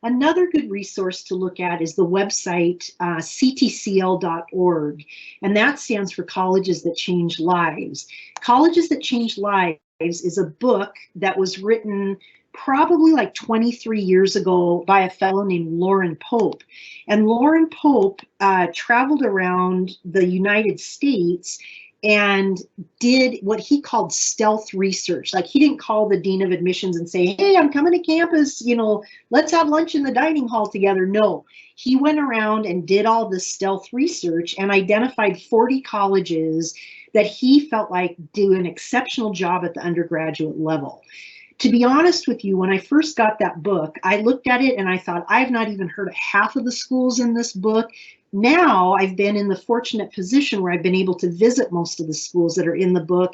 [SPEAKER 1] Another good resource to look at is the website ctcl.org, and that stands for Colleges That Change Lives. Colleges That Change Lives is a book that was written probably like 23 years ago by a fellow named Loren Pope. And Loren Pope traveled around the United States and did what he called stealth research. Like, he didn't call the dean of admissions and say, hey, I'm coming to campus, you know, let's have lunch in the dining hall together. No, he went around and did all this stealth research and identified 40 colleges that he felt like do an exceptional job at the undergraduate level. To be honest with you, when I first got that book, I looked at it and I thought, I've not even heard of half of the schools in this book. Now I've been in the fortunate position where I've been able to visit most of the schools that are in the book,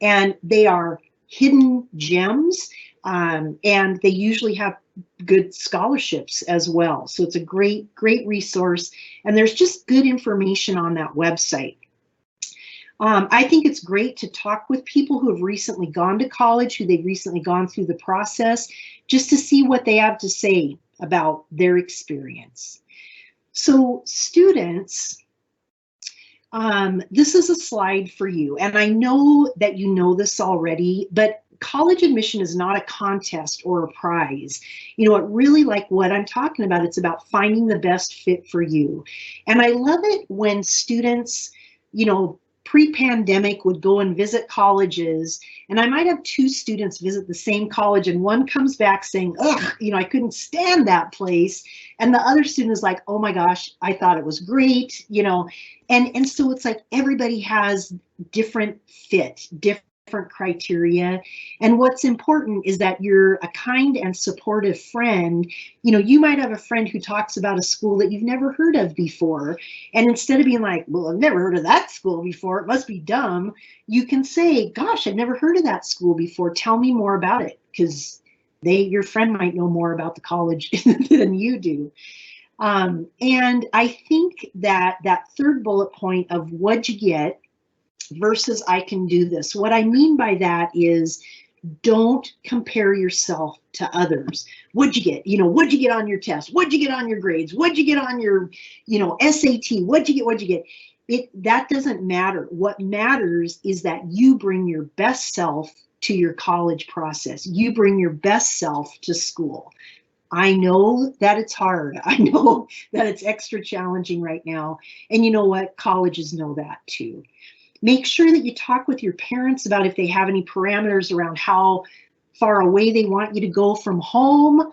[SPEAKER 1] and they are hidden gems, and they usually have good scholarships as well. So it's a great resource, and there's just good information on that website. I think it's great to talk with people who have recently gone to college, who they've recently gone through the process, just to see what they have to say about their experience. So students, this is a slide for you, and I know that you know this already, but college admission is not a contest or a prize. You know, it really, like what I'm talking about, it's about finding the best fit for you. And I love it when students, you know, pre-pandemic would go and visit colleges, and I might have 2 students visit the same college, and one comes back saying, ugh, you know, I couldn't stand that place. And the other student is like, oh my gosh, I thought it was great, you know. And so it's like everybody has different fit, different criteria. And what's important is that you're a kind and supportive friend. You know, you might have a friend who talks about a school that you've never heard of before. And instead of being like, well, I've never heard of that school before, it must be dumb, you can say, gosh, I've never heard of that school before. Tell me more about it, because your friend might know more about the college than you do. And I think that that third bullet point of what'd you get versus I can do this. What I mean by that is, don't compare yourself to others. What'd you get? You know, what'd you get on your test? What'd you get on your grades? What'd you get on your, you know, SAT? What'd you get? What'd you get? That doesn't matter. What matters is that you bring your best self to your college process. You bring your best self to school. I know that it's hard. I know that it's extra challenging right now. And you know what? Colleges know that too. Make sure that you talk with your parents about if they have any parameters around how far away they want you to go from home,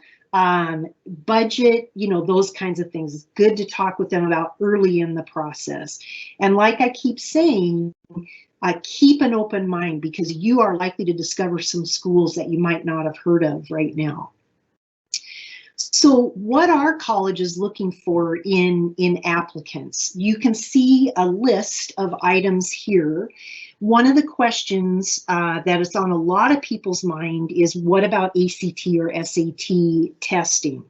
[SPEAKER 1] budget, you know, those kinds of things. It's good to talk with them about early in the process. And like I keep saying, keep an open mind, because you are likely to discover some schools that you might not have heard of right now. So what are colleges looking for in applicants? You can see a list of items here. One of the questions that is on a lot of people's mind is, what about ACT or SAT testing?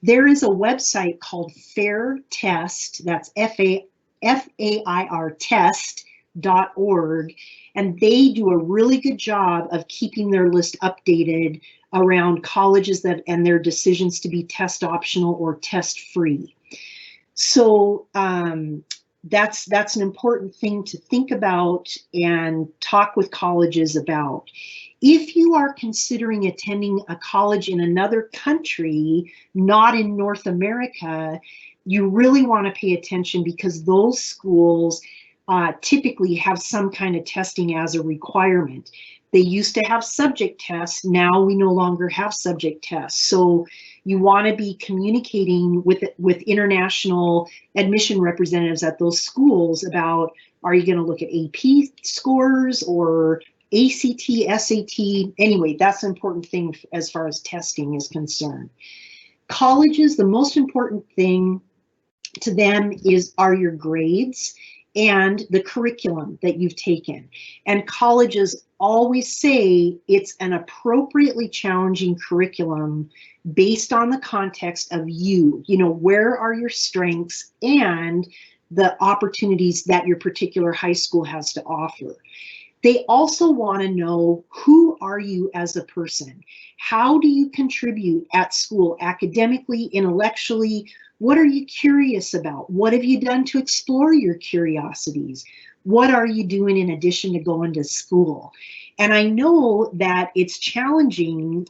[SPEAKER 1] There is a website called Fair Test, that's F-A-I-R test.org, and they do a really good job of keeping their list updated around colleges and their decisions to be test optional or test free. So that's an important thing to think about and talk with colleges about. If you are considering attending a college in another country, not in North America, you really want to pay attention, because those schools typically have some kind of testing as a requirement. They used to have subject tests. Now we no longer have subject tests. So you want to be communicating with international admission representatives at those schools about, are you going to look at AP scores or ACT, SAT? Anyway, that's an important thing as far as testing is concerned. Colleges, the most important thing to them are your grades and the curriculum that you've taken. And colleges always say it's an appropriately challenging curriculum based on the context of you. You know, where are your strengths and the opportunities that your particular high school has to offer. They also want to know, who are you as a person? How do you contribute at school, academically, intellectually? What are you curious about? What have you done to explore your curiosities? What are you doing in addition to going to school? And I know that it's challenging,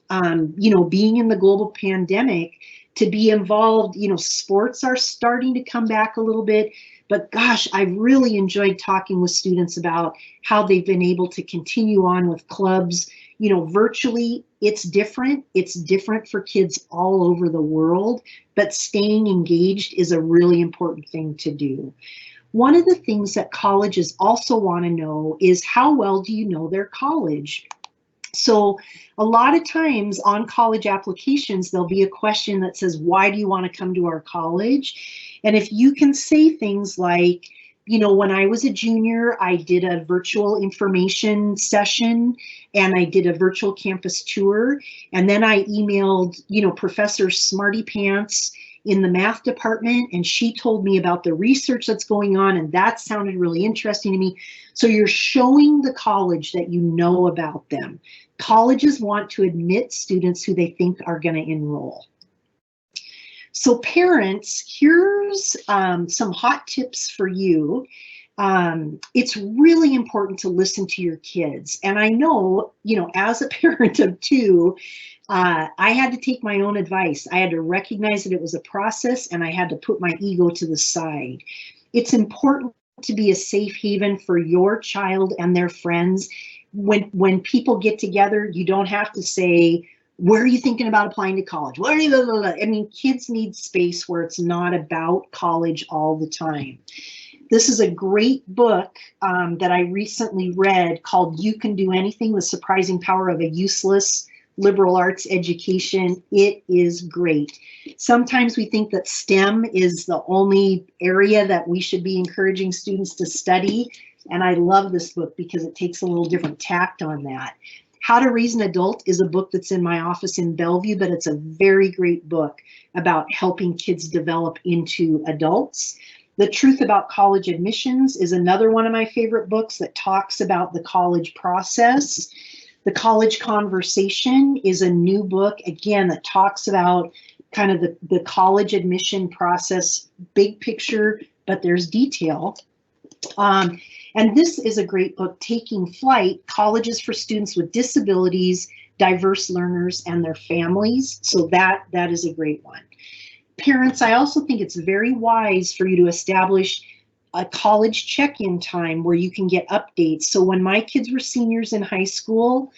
[SPEAKER 1] you know, being in the global pandemic, to be involved. You know, sports are starting to come back a little bit, but gosh, I've really enjoyed talking with students about how they've been able to continue on with clubs. You know, virtually, it's different. It's different for kids all over the world, but staying engaged is a really important thing to do. One of the things that colleges also want to know is, how well do you know their college? So a lot of times on college applications, there'll be a question that says, why do you want to come to our college? And if you can say things like, you know, when I was a junior, I did a virtual information session and I did a virtual campus tour. And then I emailed, you know, Professor Smarty Pants in the math department, and she told me about the research that's going on, and that sounded really interesting to me. So you're showing the college that you know about them. Colleges want to admit students who they think are going to enroll. So parents, here's some hot tips for you. It's really important to listen to your kids. And I know, you know, as a parent of two, I had to take my own advice. I had to recognize that it was a process, and I had to put my ego to the side. It's important to be a safe haven for your child and their friends. When people get together, you don't have to say, where are you thinking about applying to college? What are you, blah, blah, blah. I mean, kids need space where it's not about college all the time. This is a great book that I recently read called You Can Do Anything, The Surprising Power of a Useless Liberal Arts Education. It is great. Sometimes we think that STEM is the only area that we should be encouraging students to study. And I love this book because it takes a little different tact on that. How to Raise an Adult is a book that's in my office in Bellevue, but it's a very great book about helping kids develop into adults. The Truth About College Admissions is another one of my favorite books that talks about the college process. The College Conversation is a new book, again, that talks about kind of the college admission process, big picture, but there's detail. And this is a great book, Taking Flight, Colleges for Students with Disabilities, Diverse Learners, and Their Families. So that is a great one. Parents, I also think it's very wise for you to establish a college check-in time where you can get updates. So when my kids were seniors in high school,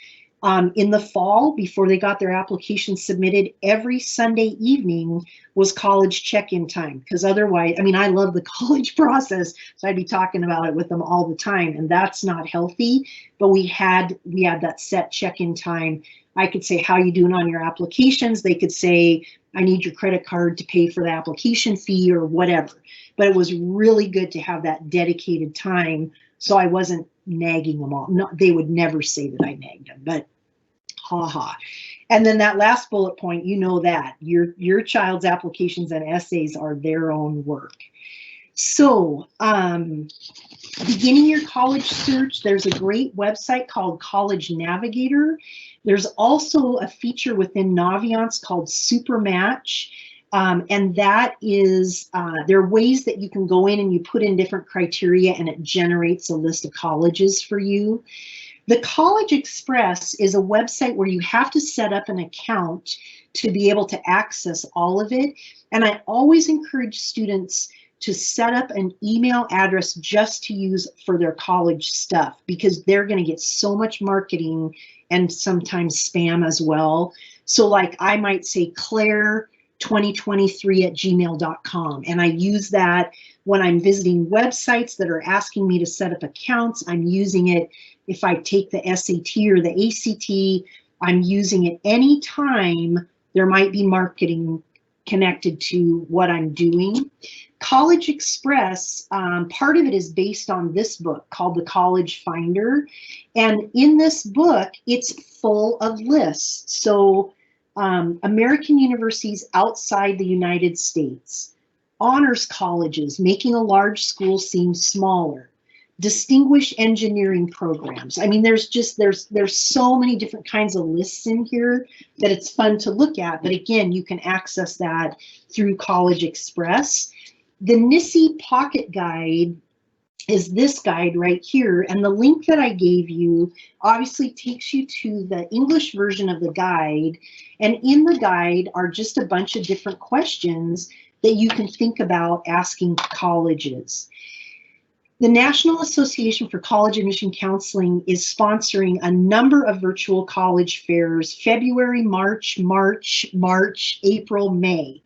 [SPEAKER 1] in the fall, before they got their application submitted, every Sunday evening was college check-in time, because otherwise, I mean, I love the college process, so I'd be talking about it with them all the time, and that's not healthy. But we had that set check-in time. I could say, how you doing on your applications? They could say, I need your credit card to pay for the application fee or whatever. But it was really good to have that dedicated time, so I wasn't nagging them all. No, they would never say that I nagged them, but ha. And then that last bullet point, you know that your child's applications and essays are their own work. So beginning your college search, there's a great website called College Navigator. There's also a feature within Naviance called Supermatch. And that is, there are ways that you can go in and you put in different criteria and it generates a list of colleges for you. The College Express is a website where you have to set up an account to be able to access all of it. And I always encourage students to set up an email address just to use for their college stuff, because they're going to get so much marketing and sometimes spam as well. So like I might say Claire2023@gmail.com, and I use that when I'm visiting websites that are asking me to set up accounts. I'm using it if I take the SAT or the ACT. I'm using it anytime there might be marketing connected to what I'm doing. College Express, part of it is based on this book called The College Finder. And in this book, it's full of lists. So American universities outside the United States, honors colleges, making a large school seem smaller, distinguished engineering programs. I mean, there's so many different kinds of lists in here that it's fun to look at. But again, you can access that through College Express. The NISI Pocket Guide is this guide right here, and the link that I gave you obviously takes you to the English version of the guide, and in the guide are just a bunch of different questions that you can think about asking colleges. The National Association for College Admission Counseling is sponsoring a number of virtual college fairs, February, March, April, May.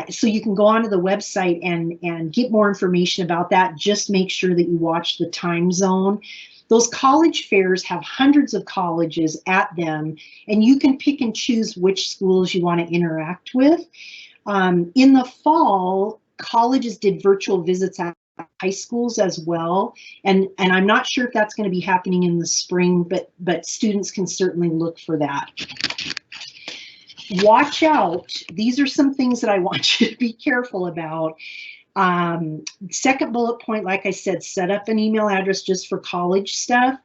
[SPEAKER 1] So you can go onto the website and get more information about that. Just make sure that you watch the time zone. Those college fairs have hundreds of colleges at them, and you can pick and choose which schools you want to interact with. In the fall, colleges did virtual visits at high schools as well, and I'm not sure if that's going to be happening in the spring, but students can certainly look for that. Watch out. These are some things that I want you to be careful about. Second bullet point, like I said, set up an email address just for college stuff.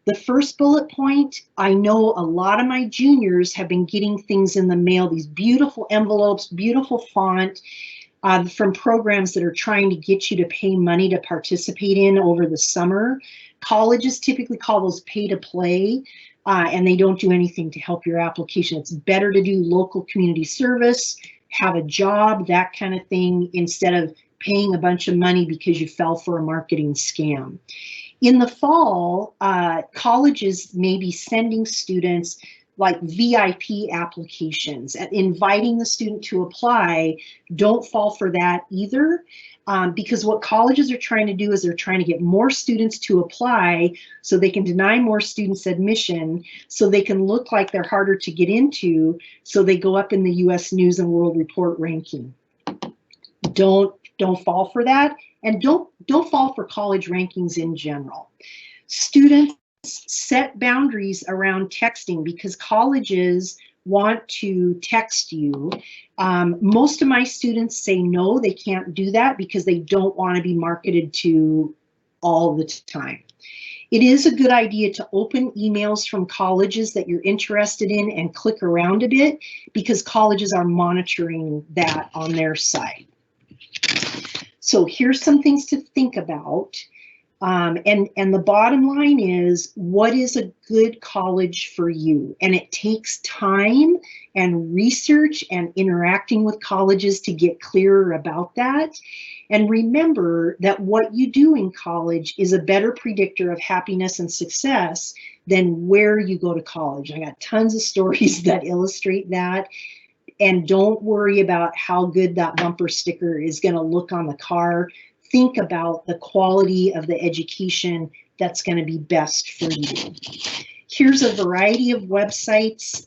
[SPEAKER 1] The first bullet point, I know a lot of my juniors have been getting things in the mail, these beautiful envelopes, beautiful font, from programs that are trying to get you to pay money to participate in over the summer. Colleges typically call those pay to play, and they don't do anything to help your application. It's better to do local community service, have a job, that kind of thing, instead of paying a bunch of money because you fell for a marketing scam. In the fall, colleges may be sending students like VIP applications, inviting the student to apply. Don't fall for that either, because what colleges are trying to do is they're trying to get more students to apply so they can deny more students admission, so they can look like they're harder to get into, so they go up in the US News and World Report ranking. Don't fall for that, and don't fall for college rankings in general. Students, set boundaries around texting because colleges want to text you. Most of my students say no, they can't do that because they don't want to be marketed to all the time. It is a good idea to open emails from colleges that you're interested in and click around a bit, because colleges are monitoring that on their side. So here's some things to think about. And the bottom line is, what is a good college for you? And it takes time and research and interacting with colleges to get clearer about that. And remember that what you do in college is a better predictor of happiness and success than where you go to college. I got tons of stories that illustrate that. And don't worry about how good that bumper sticker is going to look on the car. Think about the quality of the education that's going to be best for you. Here's a variety of websites,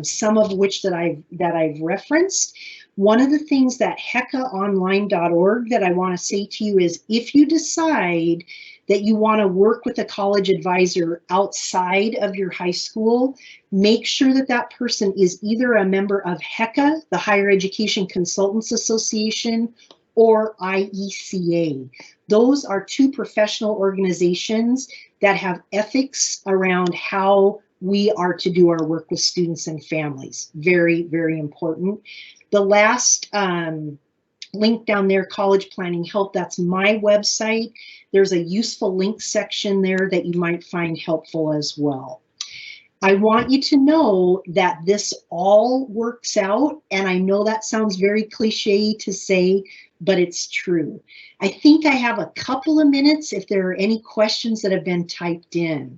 [SPEAKER 1] some of which that I've referenced. One of the things that hecaonline.org that I want to say to you is, if you decide that you want to work with a college advisor outside of your high school, make sure that that person is either a member of HECA, the Higher Education Consultants Association, or IECA. Those are two professional organizations that have ethics around how we are to do our work with students and families. Very, very important. The last link down there, College Planning Help, that's my website. There's a useful links section there that you might find helpful as well. I want you to know that this all works out, and I know that sounds very cliche to say, but it's true. I think I have a couple of minutes if there are any questions that have been typed in.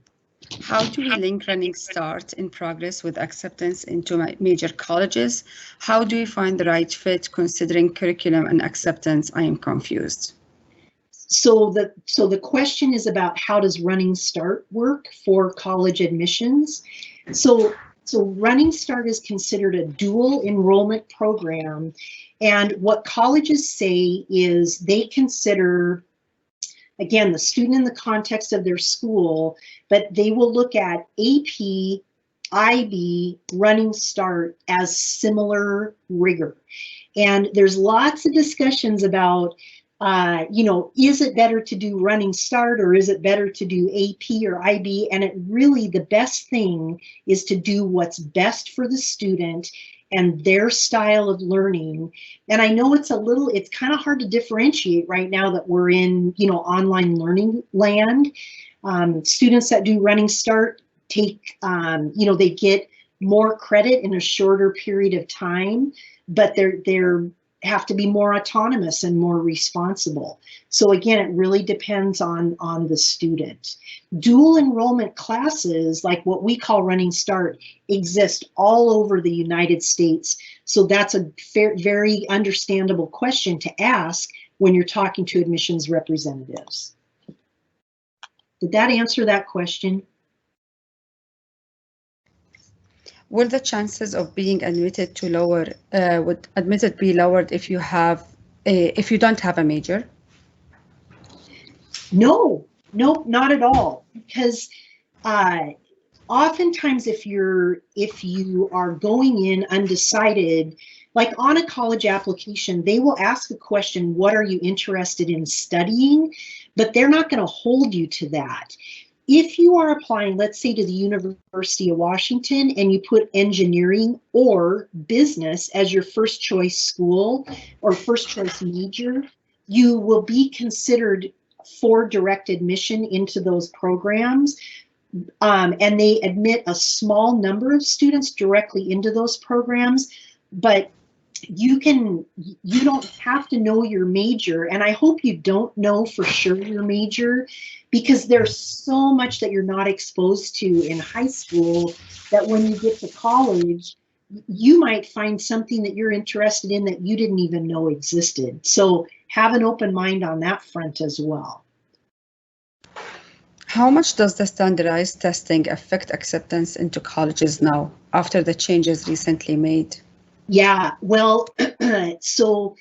[SPEAKER 2] How do we link Running Start in progress with acceptance into major colleges? How do we find the right fit considering curriculum and acceptance? I am confused.
[SPEAKER 1] So the question is about, how does Running Start work for college admissions? So Running Start is considered a dual enrollment program, and what colleges say is they consider, again, the student in the context of their school, but they will look at AP, IB, Running Start as similar rigor. And there's lots of discussions about, you know, is it better to do Running Start or is it better to do AP or IB? And it really, the best thing is to do what's best for the student and their style of learning. And I know it's kind of hard to differentiate right now that we're in, you know, online learning land. Students that do Running Start take, you know, they get more credit in a shorter period of time, but they're have to be more autonomous and more responsible. So again, it really depends on the student. Dual enrollment classes, like what we call Running Start, exist all over the United States. So that's a very understandable question to ask when you're talking to admissions representatives. Did that answer that question?
[SPEAKER 2] Will the chances of being admitted to lower, would admitted be lowered if you have, if you don't have a major?
[SPEAKER 1] No, nope, not at all. Because oftentimes if you are going in undecided, like on a college application, they will ask a question, what are you interested in studying? But they're not going to hold you to that. If you are applying, let's say to the University of Washington, and you put engineering or business as your first choice school or first choice major, you will be considered for direct admission into those programs. And they admit a small number of students directly into those programs, but you don't have to know your major. And I hope you don't know for sure your major, because there's so much that you're not exposed to in high school that when you get to college, you might find something that you're interested in that you didn't even know existed. So have an open mind on that front as well.
[SPEAKER 2] How much does the standardized testing affect acceptance into colleges now after the changes recently made?
[SPEAKER 1] Yeah, well, so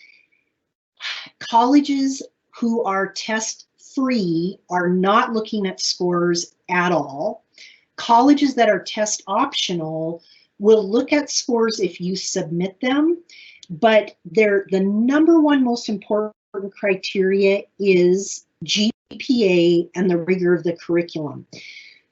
[SPEAKER 1] colleges who are test free are not looking at scores at all. Colleges that are test optional will look at scores if you submit them, but the number one most important criteria is GPA and the rigor of the curriculum.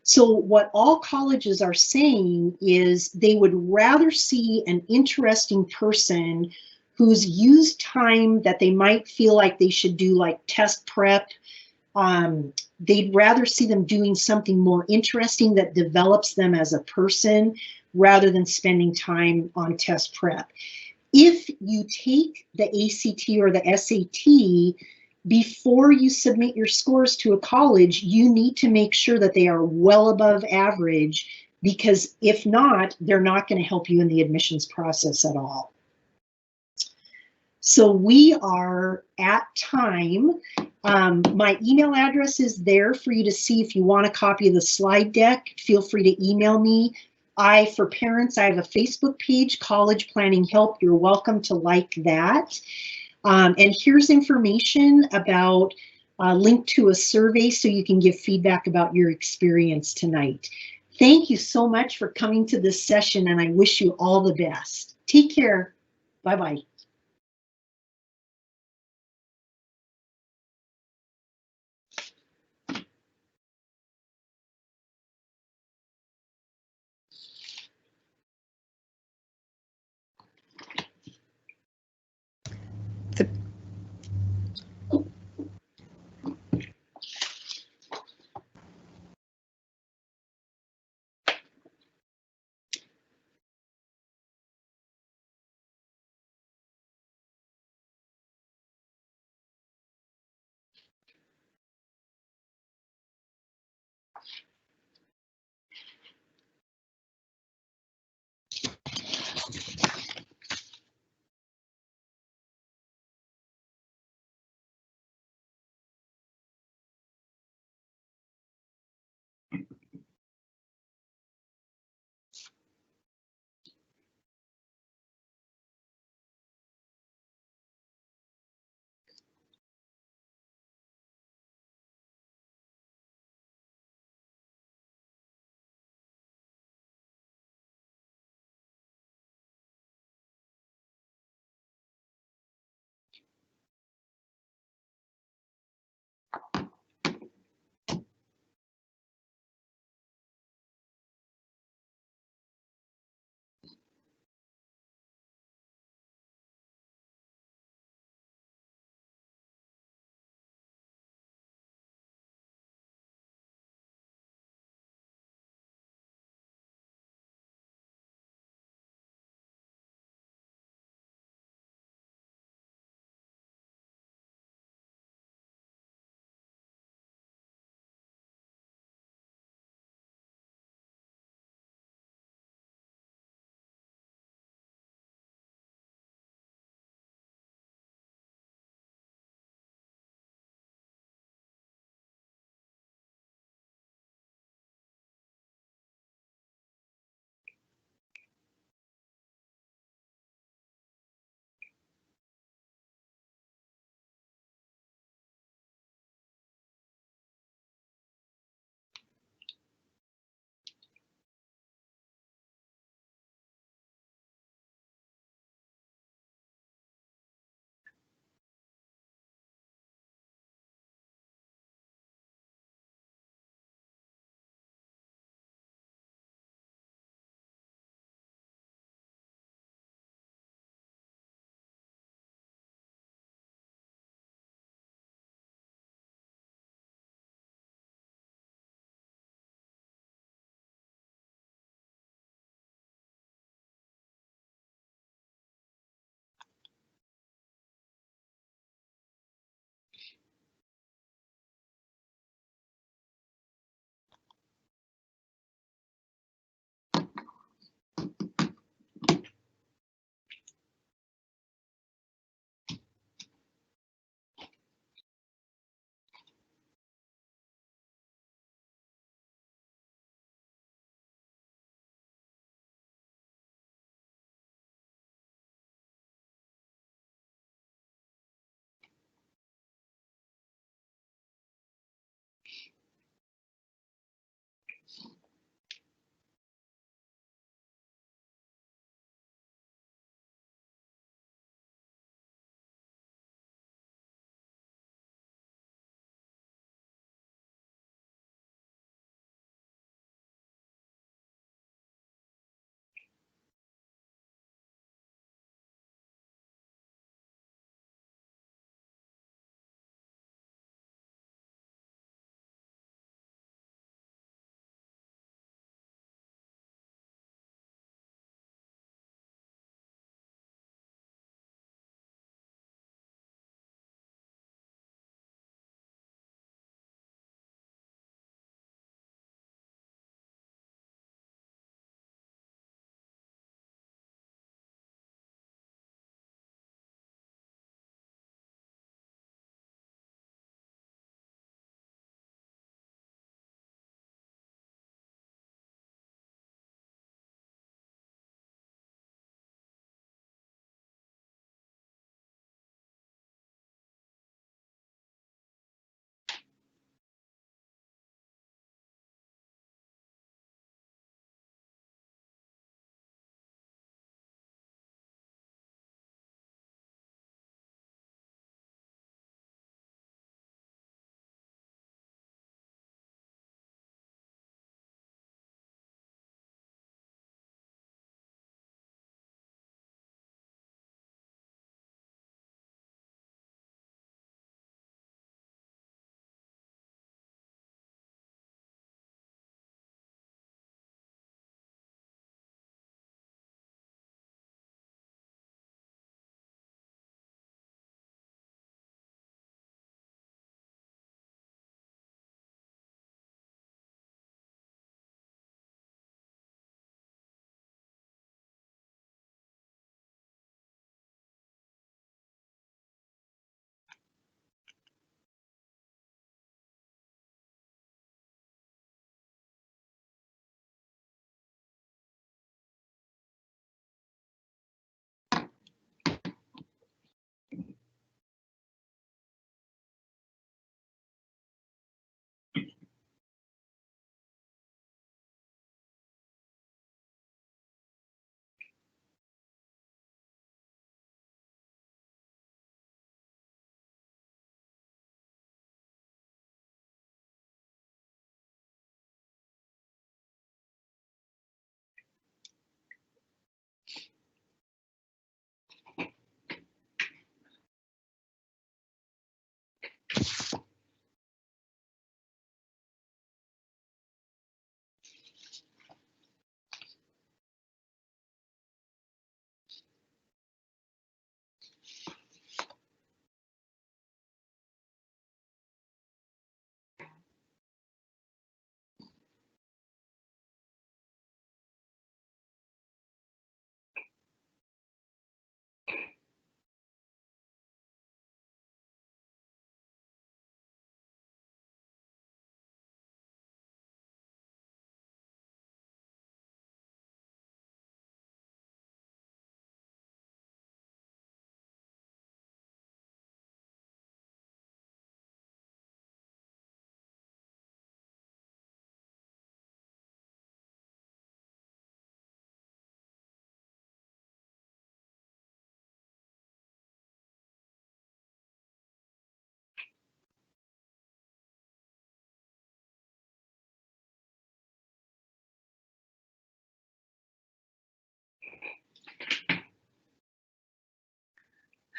[SPEAKER 1] So what all colleges are saying is they would rather see an interesting person who's used time that they might feel like they should do, like test prep. They'd rather see them doing something more interesting that develops them as a person rather than spending time on test prep. If you take the ACT or the SAT, before you submit your scores to a college, you need to make sure that they are well above average, because if not, they're not going to help you in the admissions process at all. So we are at time. My email address is there for you to see if you want a copy of the slide deck. Feel free to email me. For parents, I have a Facebook page, College Planning Help. You're welcome to like that. And here's information about a link to a survey so you can give feedback about your experience tonight. Thank you so much for coming to this session, and I wish you all the best. Take care. Bye-bye.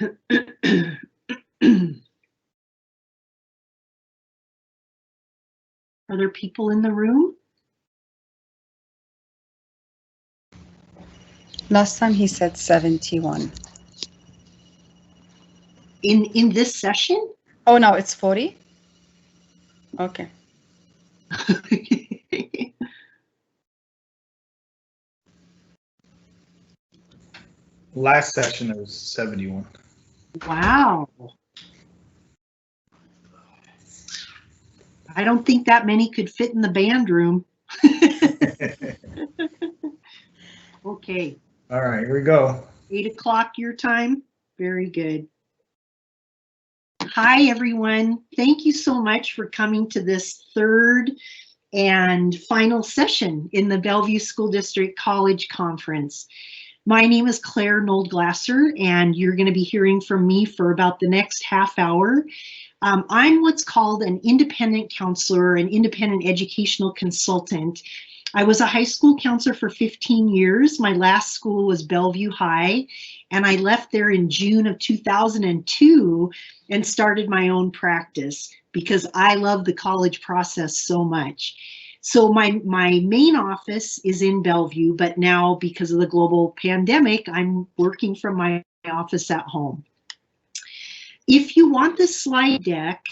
[SPEAKER 1] Are there people in the room?
[SPEAKER 2] Last time he said 71.
[SPEAKER 1] In this session?
[SPEAKER 2] Oh, now it's 40? Okay.
[SPEAKER 3] Last session it was 71.
[SPEAKER 1] Wow. I don't think that many could fit in the band room. Okay.
[SPEAKER 3] All right, here we go.
[SPEAKER 1] 8 o'clock your time. Very good. Hi, everyone. Thank you so much for coming to this third and final session in the Bellevue School District College Conference. My name is Claire Nold Glasser, and you're going to be hearing from me for about the next half hour. I'm what's called an independent counselor, an independent educational consultant. I was a high school counselor for 15 years. My last school was Bellevue High, and I left there in June of 2002 and started my own practice because I love the college process so much. So my main office is in Bellevue, but now because of the global pandemic, I'm working from my office at home. If you want the slide deck,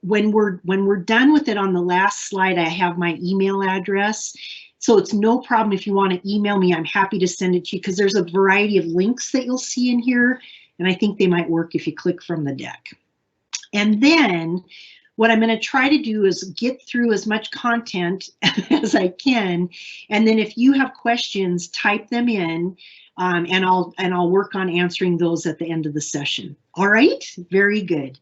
[SPEAKER 1] when we're done with it on the last slide, I have my email address. So it's no problem if you want to email me, I'm happy to send it to you because there's a variety of links that you'll see in here. And I think they might work if you click from the deck. And then what I'm going to try to do is get through as much content as I can. And then if you have questions, type them in. And I'll work on answering those at the end of the session. All right, very good.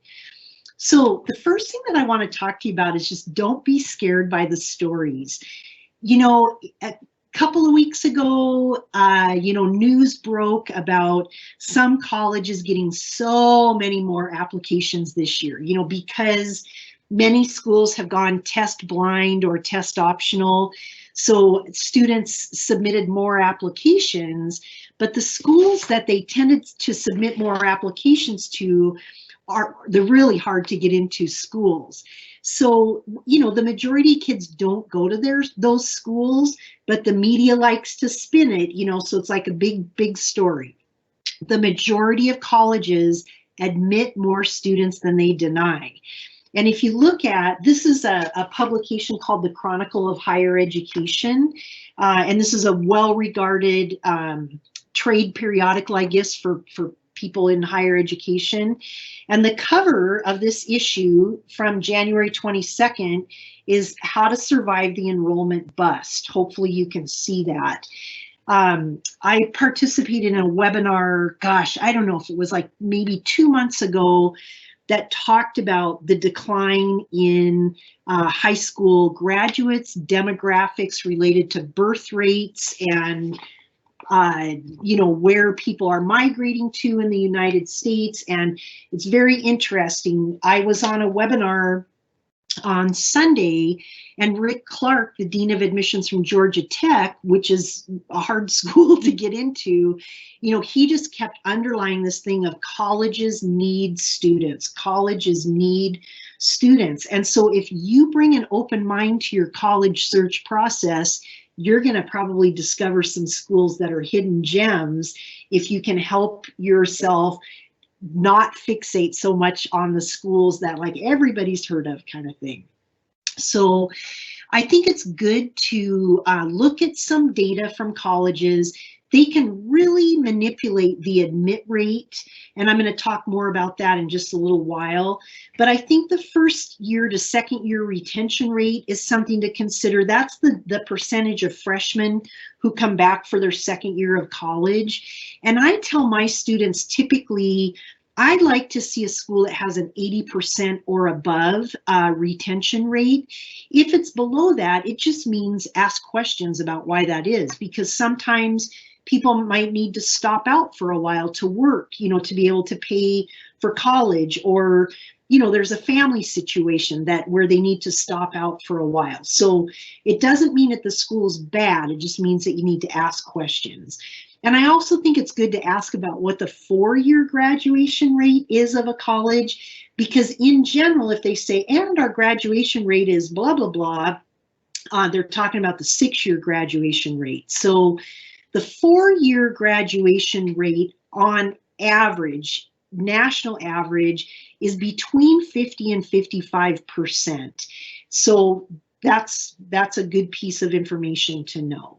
[SPEAKER 1] So the first thing that I want to talk to you about is just don't be scared by the stories. You know, a couple of weeks ago, news broke about some colleges getting so many more applications this year, because many schools have gone test blind or test optional. So students submitted more applications, but the schools that they tended to submit more applications to they're really hard to get into schools. So, the majority of kids don't go to those schools, but the media likes to spin it, so it's like a big story. The majority of colleges admit more students than they deny. And if you look at, this is a publication called the Chronicle of Higher Education, and this is a well-regarded trade periodical, I guess, for people in higher education. And the cover of this issue from January 22nd is How to Survive the Enrollment Bust. Hopefully you can see that. I participated in a webinar, gosh, I don't know if it was like maybe 2 months ago, that talked about the decline in high school graduates, demographics related to birth rates, and where people are migrating to in the United States. And it's very interesting. I was on a webinar on Sunday, and Rick Clark, the Dean of Admissions from Georgia Tech, which is a hard school to get into, he just kept underlining this thing of colleges need students. Colleges need students. And so if you bring an open mind to your college search process, you're going to probably discover some schools that are hidden gems if you can help yourself not fixate so much on the schools that like everybody's heard of kind of thing. So I think it's good to look at some data from colleges. They can really manipulate the admit rate, and I'm going to talk more about that in just a little while. But I think the first year to second year retention rate is something to consider. That's the percentage of freshmen who come back for their second year of college. And I tell my students typically, I'd like to see a school that has an 80% or above retention rate. If it's below that, it just means ask questions about why that is, because sometimes people might need to stop out for a while to work, to be able to pay for college, or, there's a family situation where they need to stop out for a while. So it doesn't mean that the school's bad. It just means that you need to ask questions. And I also think it's good to ask about what the 4-year graduation rate is of a college, because in general, if they say, and our graduation rate is blah, blah, blah, they're talking about the 6-year graduation rate. So the 4-year graduation rate on average, national average, is between 50 and 55%. So that's a good piece of information to know.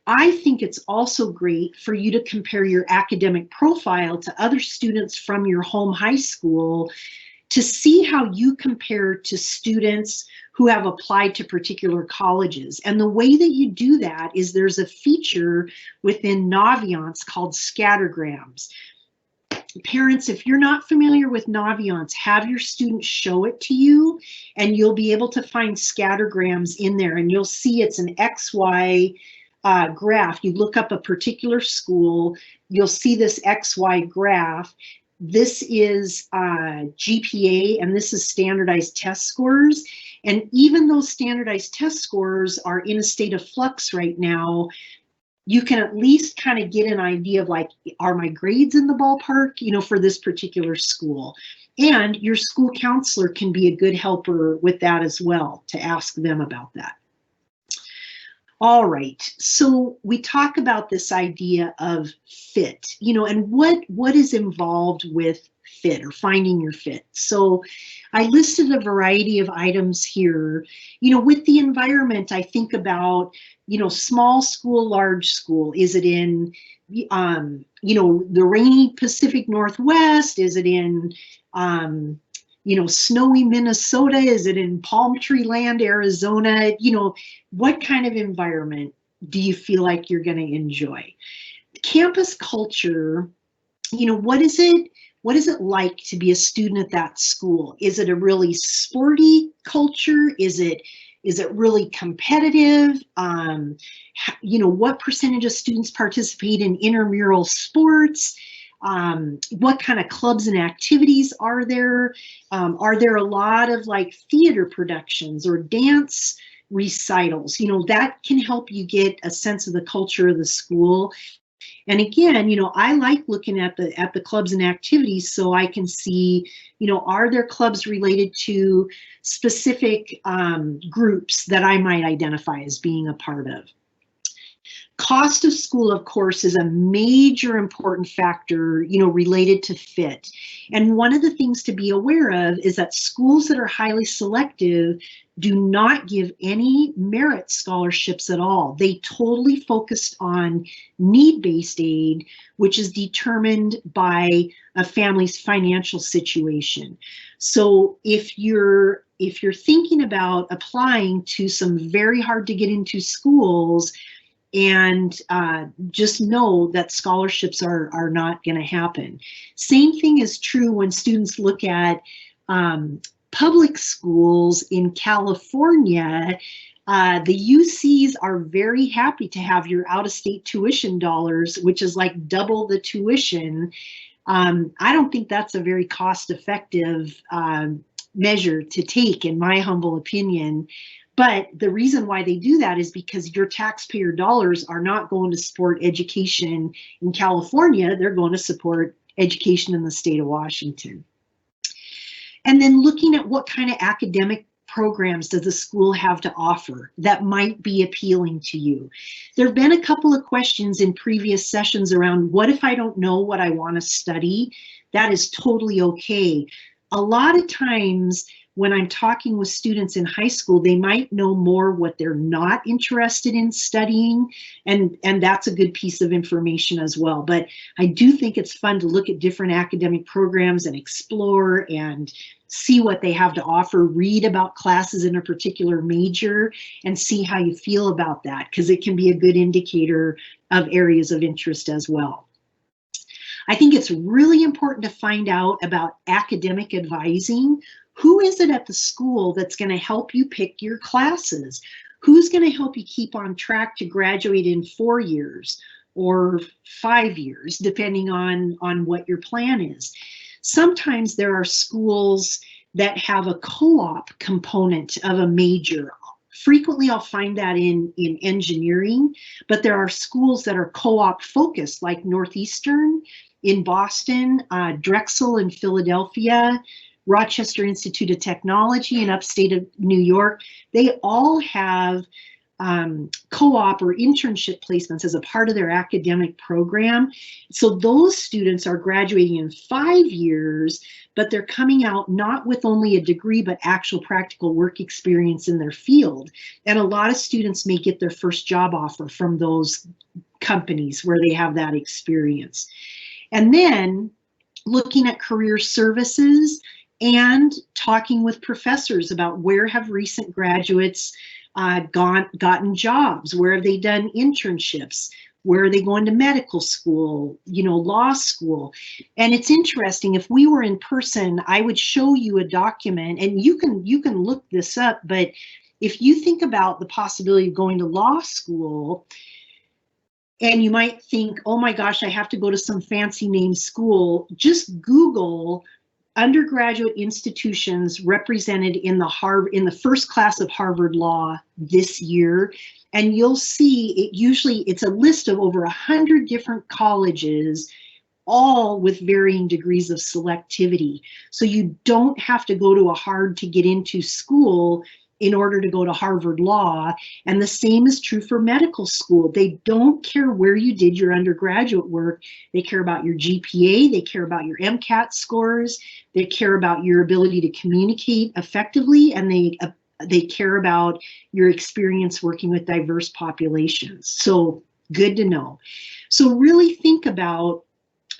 [SPEAKER 1] I think it's also great for you to compare your academic profile to other students from your home high school to see how you compare to students who have applied to particular colleges. And the way that you do that is there's a feature within Naviance called scattergrams. Parents, if you're not familiar with Naviance, have your students show it to you, and you'll be able to find scattergrams in there, and you'll see it's an XY graph. You look up a particular school, you'll see this XY graph. This is GPA, and this is standardized test scores. And even though standardized test scores are in a state of flux right now, you can at least kind of get an idea of, like, are my grades in the ballpark, you know, for this particular school? And your school counselor can be a good helper with that as well, to ask them about that. All right, so we talk about this idea of fit, you know, and what is involved with fit or finding your fit. So I listed a variety of items here. You know, with the environment, I think about, you know, small school, large school. Is it in, you know, the rainy Pacific Northwest? Is it in, you know, snowy Minnesota? Is it in palm tree land, Arizona? You know, what kind of environment do you feel like you're going to enjoy? Campus culture, you know, what is it like to be a student at that school? Is it a really sporty culture? Is it really competitive? You know, what percentage of students participate in intramural sports? What kind of clubs and activities are there? Are there a lot of, like, theater productions or dance recitals? You know, that can help you get a sense of the culture of the school. And again, you know, I like looking at the clubs and activities so I can see, you know, are there clubs related to specific groups that I might identify as being a part of. Cost of school, of course, is a major important factor, you know, related to fit. And one of the things to be aware of is that schools that are highly selective do not give any merit scholarships at all. They totally focused on need-based aid, which is determined by a family's financial situation. So if you're thinking about applying to some very hard to get into schools, and just know that scholarships are not going to happen. Same thing is true when students look at public schools in California. The UCs are very happy to have your out-of-state tuition dollars, which is like double the tuition. I don't think that's a very cost-effective measure to take, in my humble opinion. But the reason why they do that is because your taxpayer dollars are not going to support education in California. They're going to support education in the state of Washington. And then looking at what kind of academic programs does the school have to offer that might be appealing to you. There have been a couple of questions in previous sessions around, what if I don't know what I want to study? That is totally okay. A lot of times, when I'm talking with students in high school, they might know more what they're not interested in studying, and that's a good piece of information as well. But I do think it's fun to look at different academic programs and explore and see what they have to offer, read about classes in a particular major, and see how you feel about that, because it can be a good indicator of areas of interest as well. I think it's really important to find out about academic advising. Who is it at the school that's going to help you pick your classes? Who's going to help you keep on track to graduate in 4 years or 5 years, depending on what your plan is? Sometimes there are schools that have a co-op component of a major. Frequently, I'll find that in engineering, but there are schools that are co-op focused, like Northeastern in Boston, Drexel in Philadelphia, Rochester Institute of Technology in upstate of New York. They all have co-op or internship placements as a part of their academic program. So those students are graduating in 5 years, but they're coming out not with only a degree, but actual practical work experience in their field. And a lot of students may get their first job offer from those companies where they have that experience. And then looking at career services and talking with professors about where have recent graduates gotten jobs, where have they done internships, where are they going to medical school, you know, law school. And it's interesting, if we were in person, I would show you a document, and you can look this up, but if you think about the possibility of going to law school, and you might think, oh my gosh, I have to go to some fancy name school, just Google undergraduate institutions represented in the first class of Harvard Law this year, and you'll see it's a list of over 100 different colleges, all with varying degrees of selectivity. So you don't have to go to a hard to get into school in order to go to Harvard Law. And the same is true for medical school. They don't care where you did your undergraduate work. They care about your GPA, they care about your MCAT scores, they care about your ability to communicate effectively, and they care about your experience working with diverse populations. So good to know. So really think about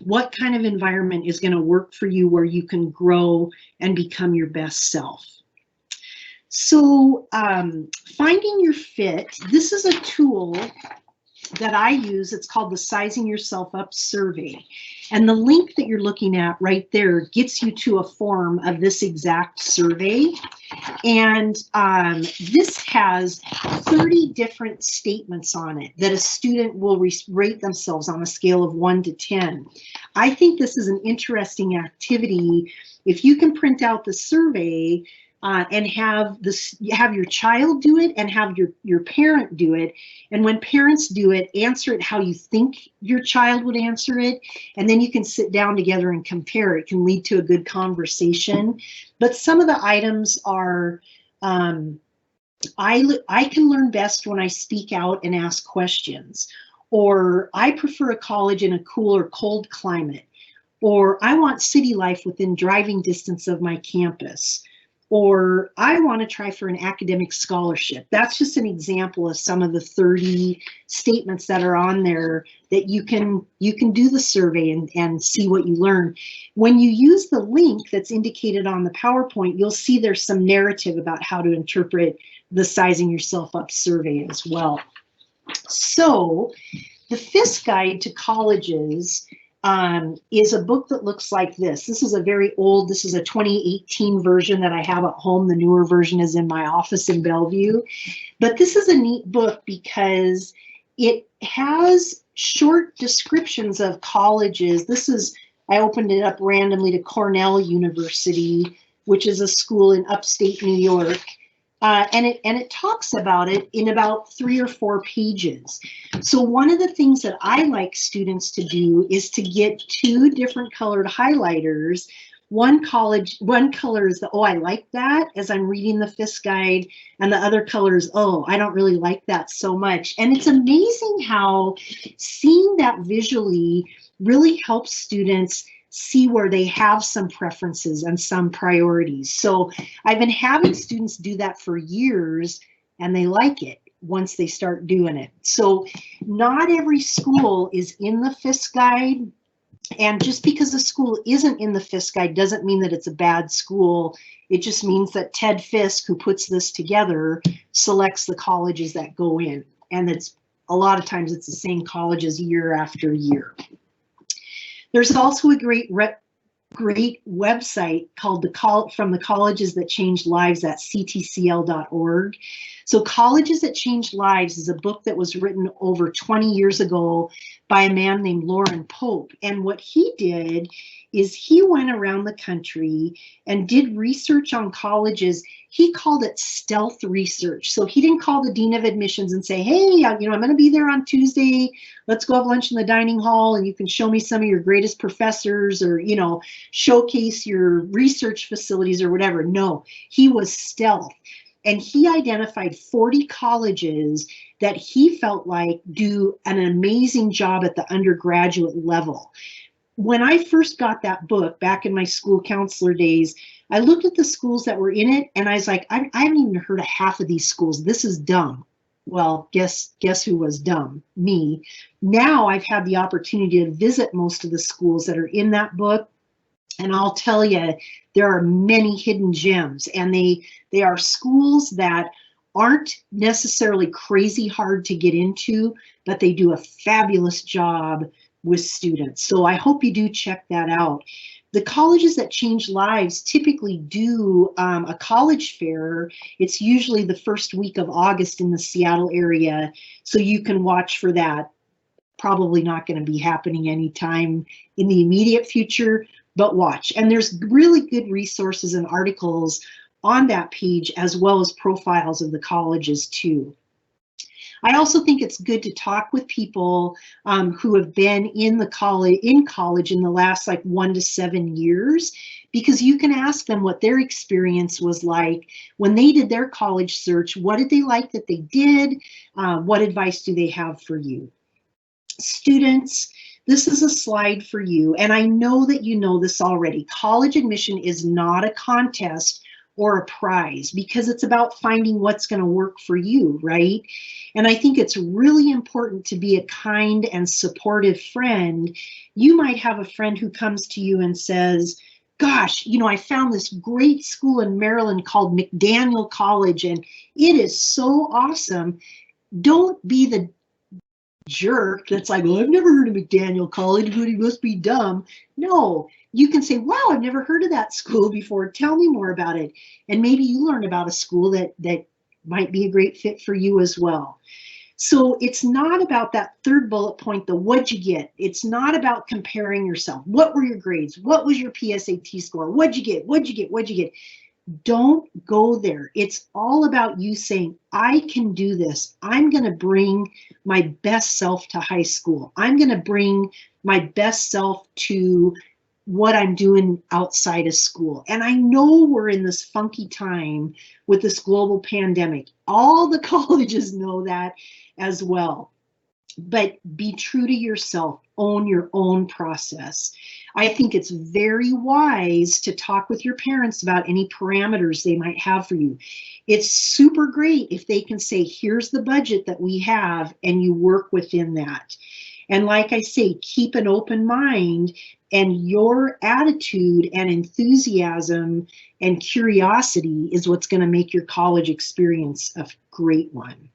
[SPEAKER 1] what kind of environment is going to work for you where you can grow and become your best self. So finding your fit, this is a tool that I use. It's called the Sizing Yourself Up survey. And the link that you're looking at right there gets you to a form of this exact survey. And this has 30 different statements on it that a student will rate themselves on a scale of 1 to 10. I think this is an interesting activity. If you can print out the survey, and have your child do it and have your parent do it. And when parents do it, answer it how you think your child would answer it. And then you can sit down together and compare. It can lead to a good conversation. But some of the items are, I can learn best when I speak out and ask questions. Or I prefer a college in a cool or cold climate. Or I want city life within driving distance of my campus. Or I want to try for an academic scholarship. That's just an example of some of the 30 statements that are on there that you can do the survey and see what you learn. When you use the link that's indicated on the PowerPoint, you'll see there's some narrative about how to interpret the Sizing Yourself Up survey as well. So the FIS Guide to Colleges is a book that looks like this. This is a very old, this is a 2018 version that I have at home. The newer version is in my office in Bellevue. But this is a neat book because it has short descriptions of colleges. I opened it up randomly to Cornell University, which is a school in upstate New York. And it talks about it in about 3 or 4 pages. So one of the things that I like students to do is to get 2 different colored highlighters. One color is the, oh, I like that, as I'm reading the FIS Guide, and the other color is, oh, I don't really like that so much. And it's amazing how seeing that visually really helps students see where they have some preferences and some priorities. So I've been having students do that for years, and they like it once they start doing it. So not every school is in the FIS Guide, and just because a school isn't in the FIS Guide doesn't mean that it's a bad school. It just means that Ted Fisk, who puts this together, selects the colleges that go in, and it's a lot of times it's the same colleges year after year. There's also a great website called From the Colleges That Changed Lives at ctcl.org. So Colleges That Changed Lives is a book that was written over 20 years ago by a man named Lauren Pope. And what he did is he went around the country and did research on colleges. He called it stealth research. So he didn't call the dean of admissions and say, hey, I'm going to be there on Tuesday. Let's go have lunch in the dining hall and you can show me some of your greatest professors, or, showcase your research facilities or whatever. No, he was stealth. And he identified 40 colleges that he felt like do an amazing job at the undergraduate level. When I first got that book back in my school counselor days, I looked at the schools that were in it and I was like, I haven't even heard of half of these schools. This is dumb. Well, guess who was dumb? Me. Now I've had the opportunity to visit most of the schools that are in that book. And I'll tell you, there are many hidden gems, and they are schools that aren't necessarily crazy hard to get into, but they do a fabulous job with students. So I hope you do check that out. The Colleges That Change Lives typically do a college fair. It's usually the first week of August in the Seattle area, so you can watch for that. Probably not going to be happening anytime in the immediate future, but watch. And there's really good resources and articles on that page, as well as profiles of the colleges too. I also think it's good to talk with people who have been in college in the last 1 to 7 years, because you can ask them what their experience was like when they did their college search. What did they like that they did? What advice do they have for you? Students, this is a slide for you, and I know that you know this already. College admission is not a contest or a prize, because it's about finding what's going to work for you, right? And I think it's really important to be a kind and supportive friend. You might have a friend who comes to you and says, gosh, I found this great school in Maryland called McDaniel College, and it is so awesome. Don't be the jerk that's like, well, I've never heard of McDaniel College, but he must be dumb. No, you can say, wow, I've never heard of that school before. Tell me more about it. And maybe you learn about a school that might be a great fit for you as well. So it's not about that third bullet point, the what'd you get? It's not about comparing yourself. What were your grades? What was your PSAT score? What'd you get? What'd you get? What'd you get? Don't go there. It's all about you saying, I can do this. I'm going to bring my best self to high school. I'm going to bring my best self to what I'm doing outside of school. And I know we're in this funky time with this global pandemic. All the colleges know that as well. But be true to yourself. Own your own process. I think it's very wise to talk with your parents about any parameters they might have for you. It's super great if they can say, here's the budget that we have, and you work within that. And like I say, keep an open mind, and your attitude and enthusiasm and curiosity is what's going to make your college experience a great one.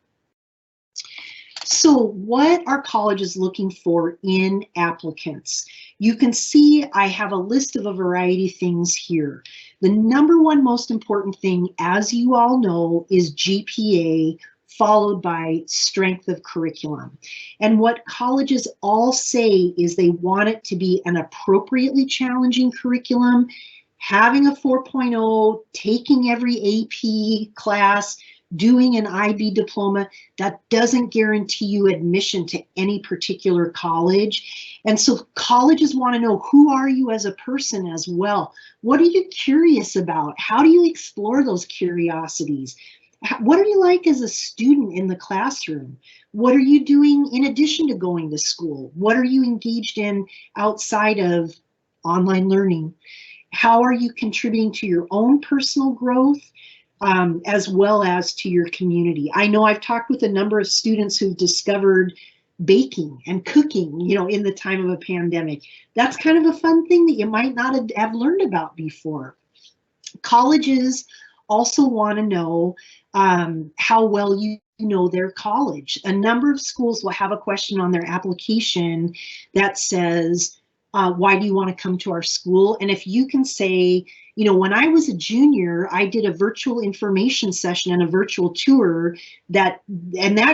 [SPEAKER 1] So what are colleges looking for in applicants? You can see I have a list of a variety of things here. The number one most important thing, as you all know, is GPA, followed by strength of curriculum. And what colleges all say is they want it to be an appropriately challenging curriculum, having a 4.0, taking every AP class, doing an IB diploma. That doesn't guarantee you admission to any particular college. And so colleges want to know, who are you as a person as well? What are you curious about? How do you explore those curiosities? What are you like as a student in the classroom? What are you doing in addition to going to school? What are you engaged in outside of online learning? How are you contributing to your own personal growth? As well as to your community. I know I've talked with a number of students who've discovered baking and cooking, in the time of a pandemic. That's kind of a fun thing that you might not have learned about before. Colleges also want to know how well you know their college. A number of schools will have a question on their application that says, why do you want to come to our school? And if you can say, You know, when I was a junior, I did a virtual information session and a virtual tour that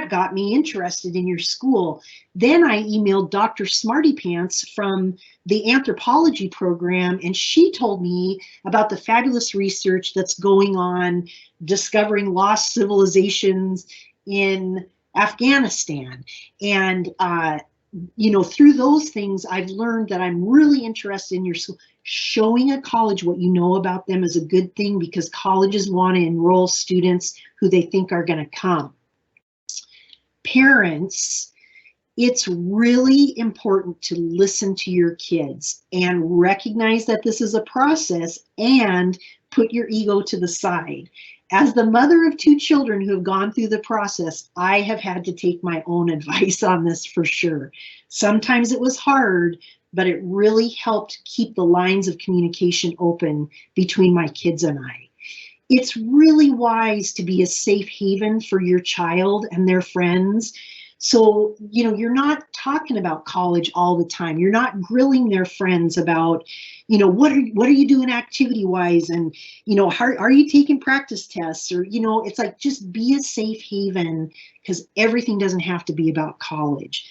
[SPEAKER 1] got me interested in your school. Then I emailed Dr. Smarty Pants from the anthropology program, and she told me about the fabulous research that's going on discovering lost civilizations in Afghanistan. And you know, through those things, I've learned that I'm really interested in your school. Showing a college what you know about them is a good thing, because colleges want to enroll students who they think are going to come. Parents, it's really important to listen to your kids and recognize that this is a process and put your ego to the side. As the mother of 2 children who have gone through the process, I have had to take my own advice on this for sure. Sometimes it was hard, but it really helped keep the lines of communication open between my kids and I. It's really wise to be a safe haven for your child and their friends. So, you know, you're not talking about college all the time. You're not grilling their friends about, you know, what are you doing activity-wise, and, you know, how are you taking practice tests, or, you know, it's like, just be a safe haven, because everything doesn't have to be about college.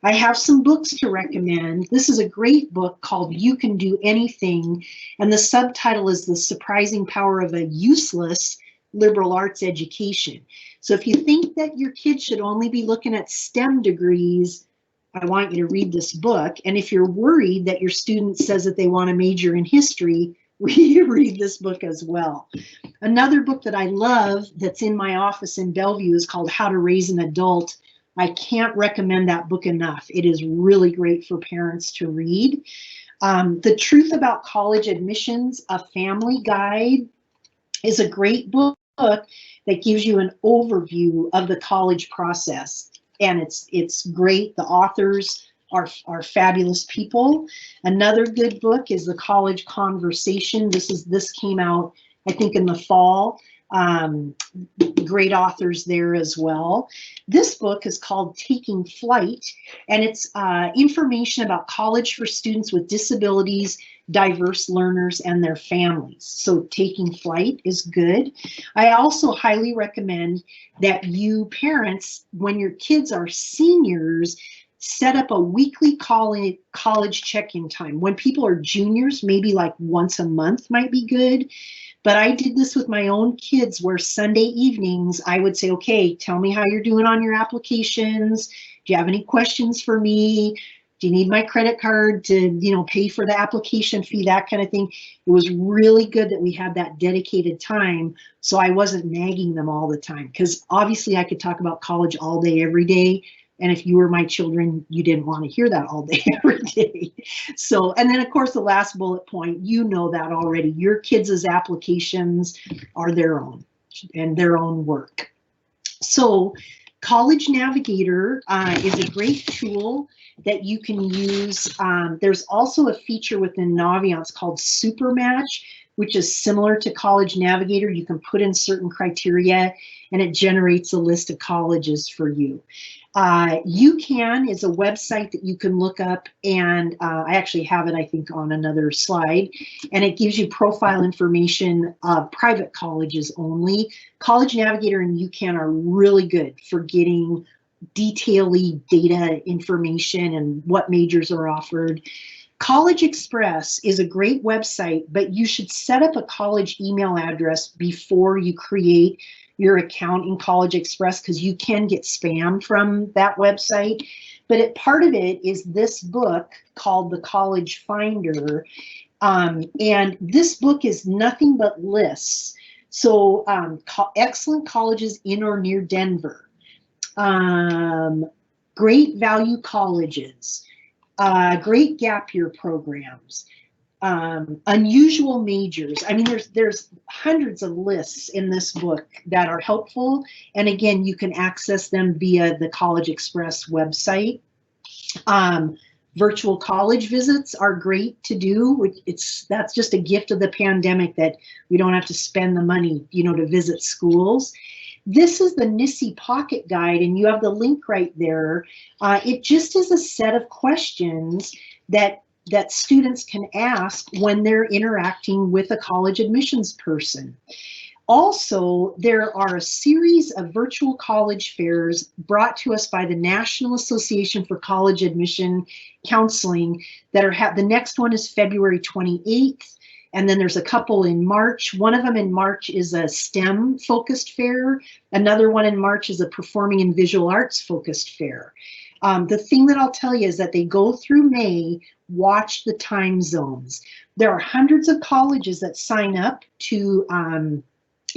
[SPEAKER 1] I have some books to recommend. This is a great book called You Can Do Anything, and the subtitle is The Surprising Power of a Useless Liberal Arts Education. So if you think that your kids should only be looking at STEM degrees, I want you to read this book. And if you're worried that your student says that they want to major in history, read this book as well. Another book that I love that's in my office in Bellevue is called How to Raise an Adult. I can't recommend that book enough. It is really great for parents to read. The Truth About College Admissions, A Family Guide, is a great book that gives you an overview of the college process, and it's great. The authors are fabulous people. Another good book is The College Conversation. This came out, I think, in the fall. Great authors there as well. This book is called Taking Flight, and it's information about college for students with disabilities, diverse learners, and their families. So Taking Flight is good. I also highly recommend that you parents, when your kids are seniors, set up a weekly college check-in time. When people are juniors, maybe like once a month might be good. But I did this with my own kids, where Sunday evenings I would say, okay, tell me how you're doing on your applications. Do you have any questions for me? Do you need my credit card to, you know, pay for the application fee, that kind of thing? It was really good that we had that dedicated time, so I wasn't nagging them all the time, because obviously I could talk about college all day, every day. And if you were my children, you didn't want to hear that all day, every day. So, and then of course, the last bullet point, you know that already. Your kids' applications are their own and their own work. So College Navigator is a great tool that you can use. There's also a feature within Naviance called Super Match, which is similar to College Navigator. You can put in certain criteria and it generates a list of colleges for you. UCAN is a website that you can look up, and I actually have it, I think, on another slide, and it gives you profile information of private colleges only. College Navigator and UCAN are really good for getting detailed data information and what majors are offered. College Express is a great website, but you should set up a college email address before you create your account in College Express, because you can get spam from that website. But part of it is this book called The College Finder. And this book is nothing but lists. So excellent colleges in or near Denver, great value colleges, great gap year programs, unusual majors. I mean, there's hundreds of lists in this book that are helpful, and again, you can access them via the College Express website. Virtual college visits are great to do. That's just a gift of the pandemic, that we don't have to spend the money, you know, to visit schools. This is the NISI Pocket Guide, and you have the link right there. It just is a set of questions that that students can ask when they're interacting with a college admissions person. Also, there are a series of virtual college fairs brought to us by the National Association for College Admission Counseling that are, the next one is February 28th. And then there's a couple in March. One of them in March is a STEM focused fair. Another one in March is a performing and visual arts focused fair. The thing that I'll tell you is that they go through May, watch the time zones. There are hundreds of colleges that sign up to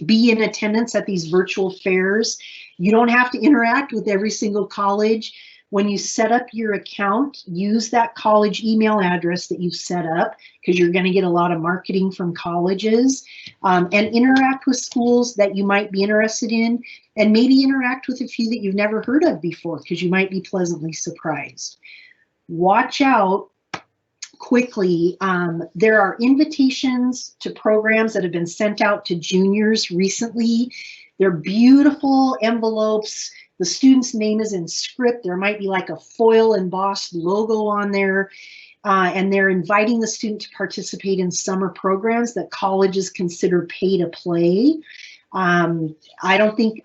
[SPEAKER 1] be in attendance at these virtual fairs. You don't have to interact with every single college. When you set up your account, use that college email address that you've set up, because you're going to get a lot of marketing from colleges, and interact with schools that you might be interested in, and maybe interact with a few that you've never heard of before, because you might be pleasantly surprised. Watch out quickly. There are invitations to programs that have been sent out to juniors recently. They're beautiful envelopes. The student's name is in script. There might be like a foil embossed logo on there. And they're inviting the student to participate in summer programs that colleges consider pay to play. I don't think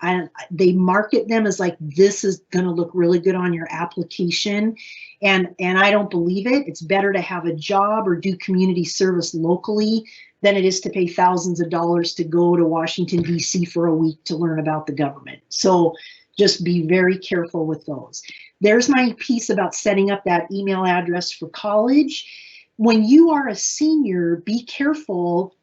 [SPEAKER 1] they market them as like, this is going to look really good on your application. And I don't believe it. It's better to have a job or do community service locally than it is to pay thousands of dollars to go to Washington, D.C. for a week to learn about the government. So just be very careful with those. There's my piece about setting up that email address for college. When you are a senior, be careful.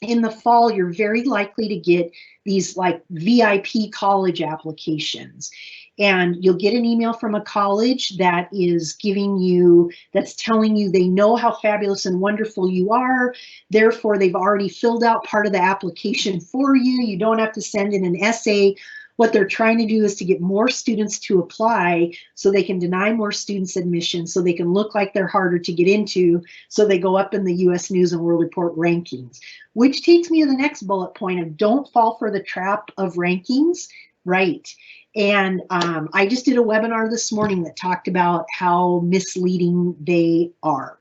[SPEAKER 1] In the fall, you're very likely to get these like VIP college applications. And you'll get an email from a college that is giving you, that's telling you they know how fabulous and wonderful you are. Therefore, they've already filled out part of the application for you. You don't have to send in an essay. What they're trying to do is to get more students to apply so they can deny more students admission, so they can look like they're harder to get into, so they go up in the US News and World Report rankings. Which takes me to the next bullet point of don't fall for the trap of rankings, right? And I just did a webinar this morning that talked about how misleading they are.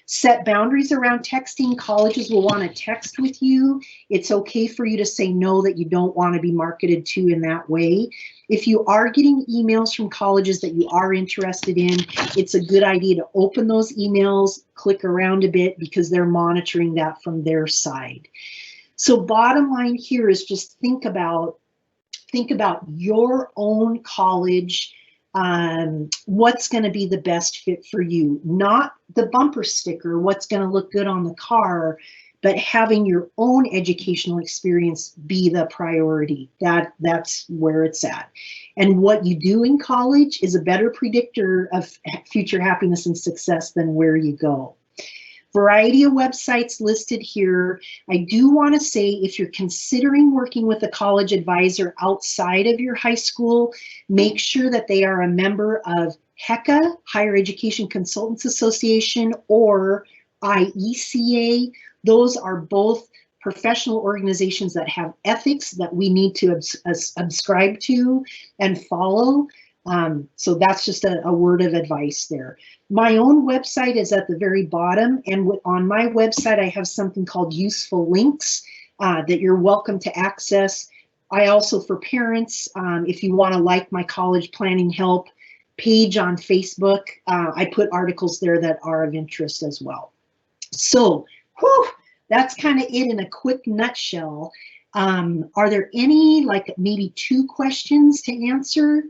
[SPEAKER 1] Set boundaries around texting. Colleges will want to text with you. It's okay for you to say no, that you don't want to be marketed to in that way. If you are getting emails from colleges that you are interested in, it's a good idea to open those emails, click around a bit, because they're monitoring that from their side. So bottom line here is just think about your own college. What's going to be the best fit for you, not the bumper sticker, what's going to look good on the car, but having your own educational experience be the priority. That's where it's at. And what you do in college is a better predictor of future happiness and success than where you go. Variety of websites listed here. I do want to say, if you're considering working with a college advisor outside of your high school, make sure that they are a member of HECA, Higher Education Consultants Association, or IECA. Those are both professional organizations that have ethics that we need to subscribe to and follow. So that's just a word of advice there. My own website is at the very bottom, and on my website I have something called useful links that you're welcome to access. I also, for parents, if you want to like my college planning help page on Facebook, I put articles there that are of interest as well. So that's kind of it in a quick nutshell. Are there any, like maybe 2 questions to answer?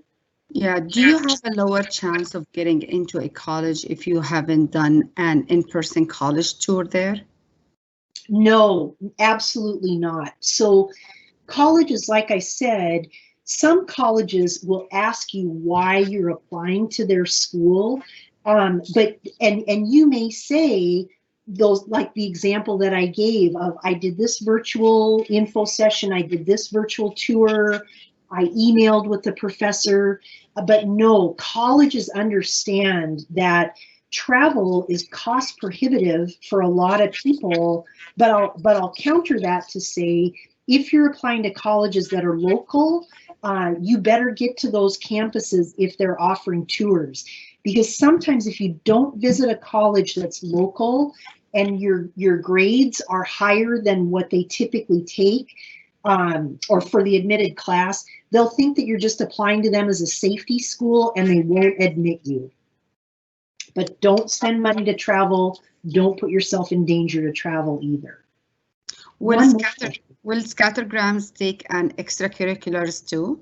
[SPEAKER 2] Yeah, do you have a lower chance of getting into a college if you haven't done an in-person college tour there?
[SPEAKER 1] No, absolutely not. So colleges, like I said, some colleges will ask you why you're applying to their school, but you may say those, like the example that I gave of, I did this virtual info session, I did this virtual tour, I emailed with the professor, but no, colleges understand that travel is cost prohibitive for a lot of people, but I'll counter that to say, if you're applying to colleges that are local, you better get to those campuses if they're offering tours. because sometimes if you don't visit a college that's local and your grades are higher than what they typically take, or for the admitted class, they'll think that you're just applying to them as a safety school and they won't admit you. But don't spend money to travel. Don't put yourself in danger to travel either.
[SPEAKER 2] Will scattergrams take an extracurriculars too?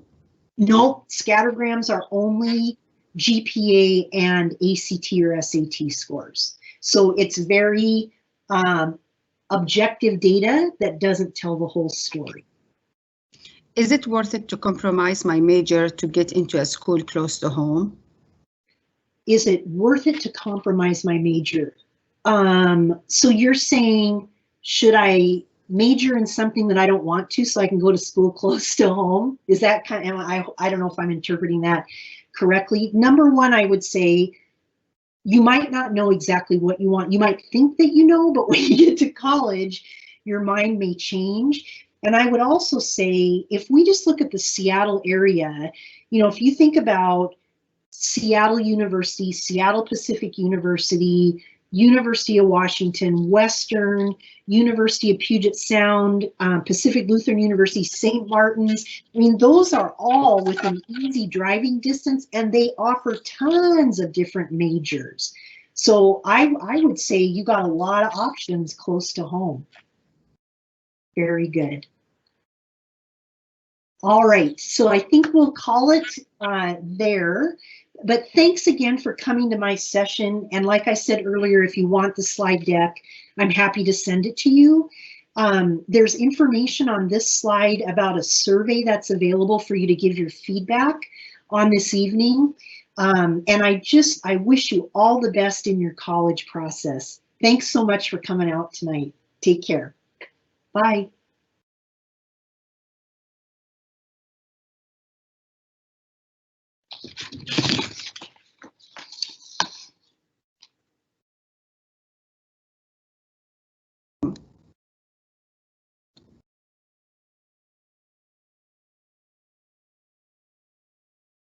[SPEAKER 1] No, scattergrams are only GPA and ACT or SAT scores. So it's very objective data that doesn't tell the whole story.
[SPEAKER 2] Is it worth it to compromise my major to get into a school close to home?
[SPEAKER 1] Is it worth it to compromise my major? So you're saying, should I major in something that I don't want to so I can go to school close to home? Is that kind of, I don't know if I'm interpreting that correctly. Number one, I would say you might not know exactly what you want. You might think that you know, but when you get to college, your mind may change. And I would also say, if we just look at the Seattle area, you know, if you think about Seattle University, Seattle Pacific University, University of Washington, Western, University of Puget Sound, Pacific Lutheran University, St. Martin's. I mean, those are all within easy driving distance, and they offer tons of different majors. So I would say you got a lot of options close to home. Very good. All right, so I think we'll call it there. But thanks again for coming to my session. And like I said earlier, if you want the slide deck, I'm happy to send it to you. There's information on this slide about a survey that's available for you to give your feedback on this evening. And I wish you all the best in your college process. Thanks so much for coming out tonight. Take care. Bye.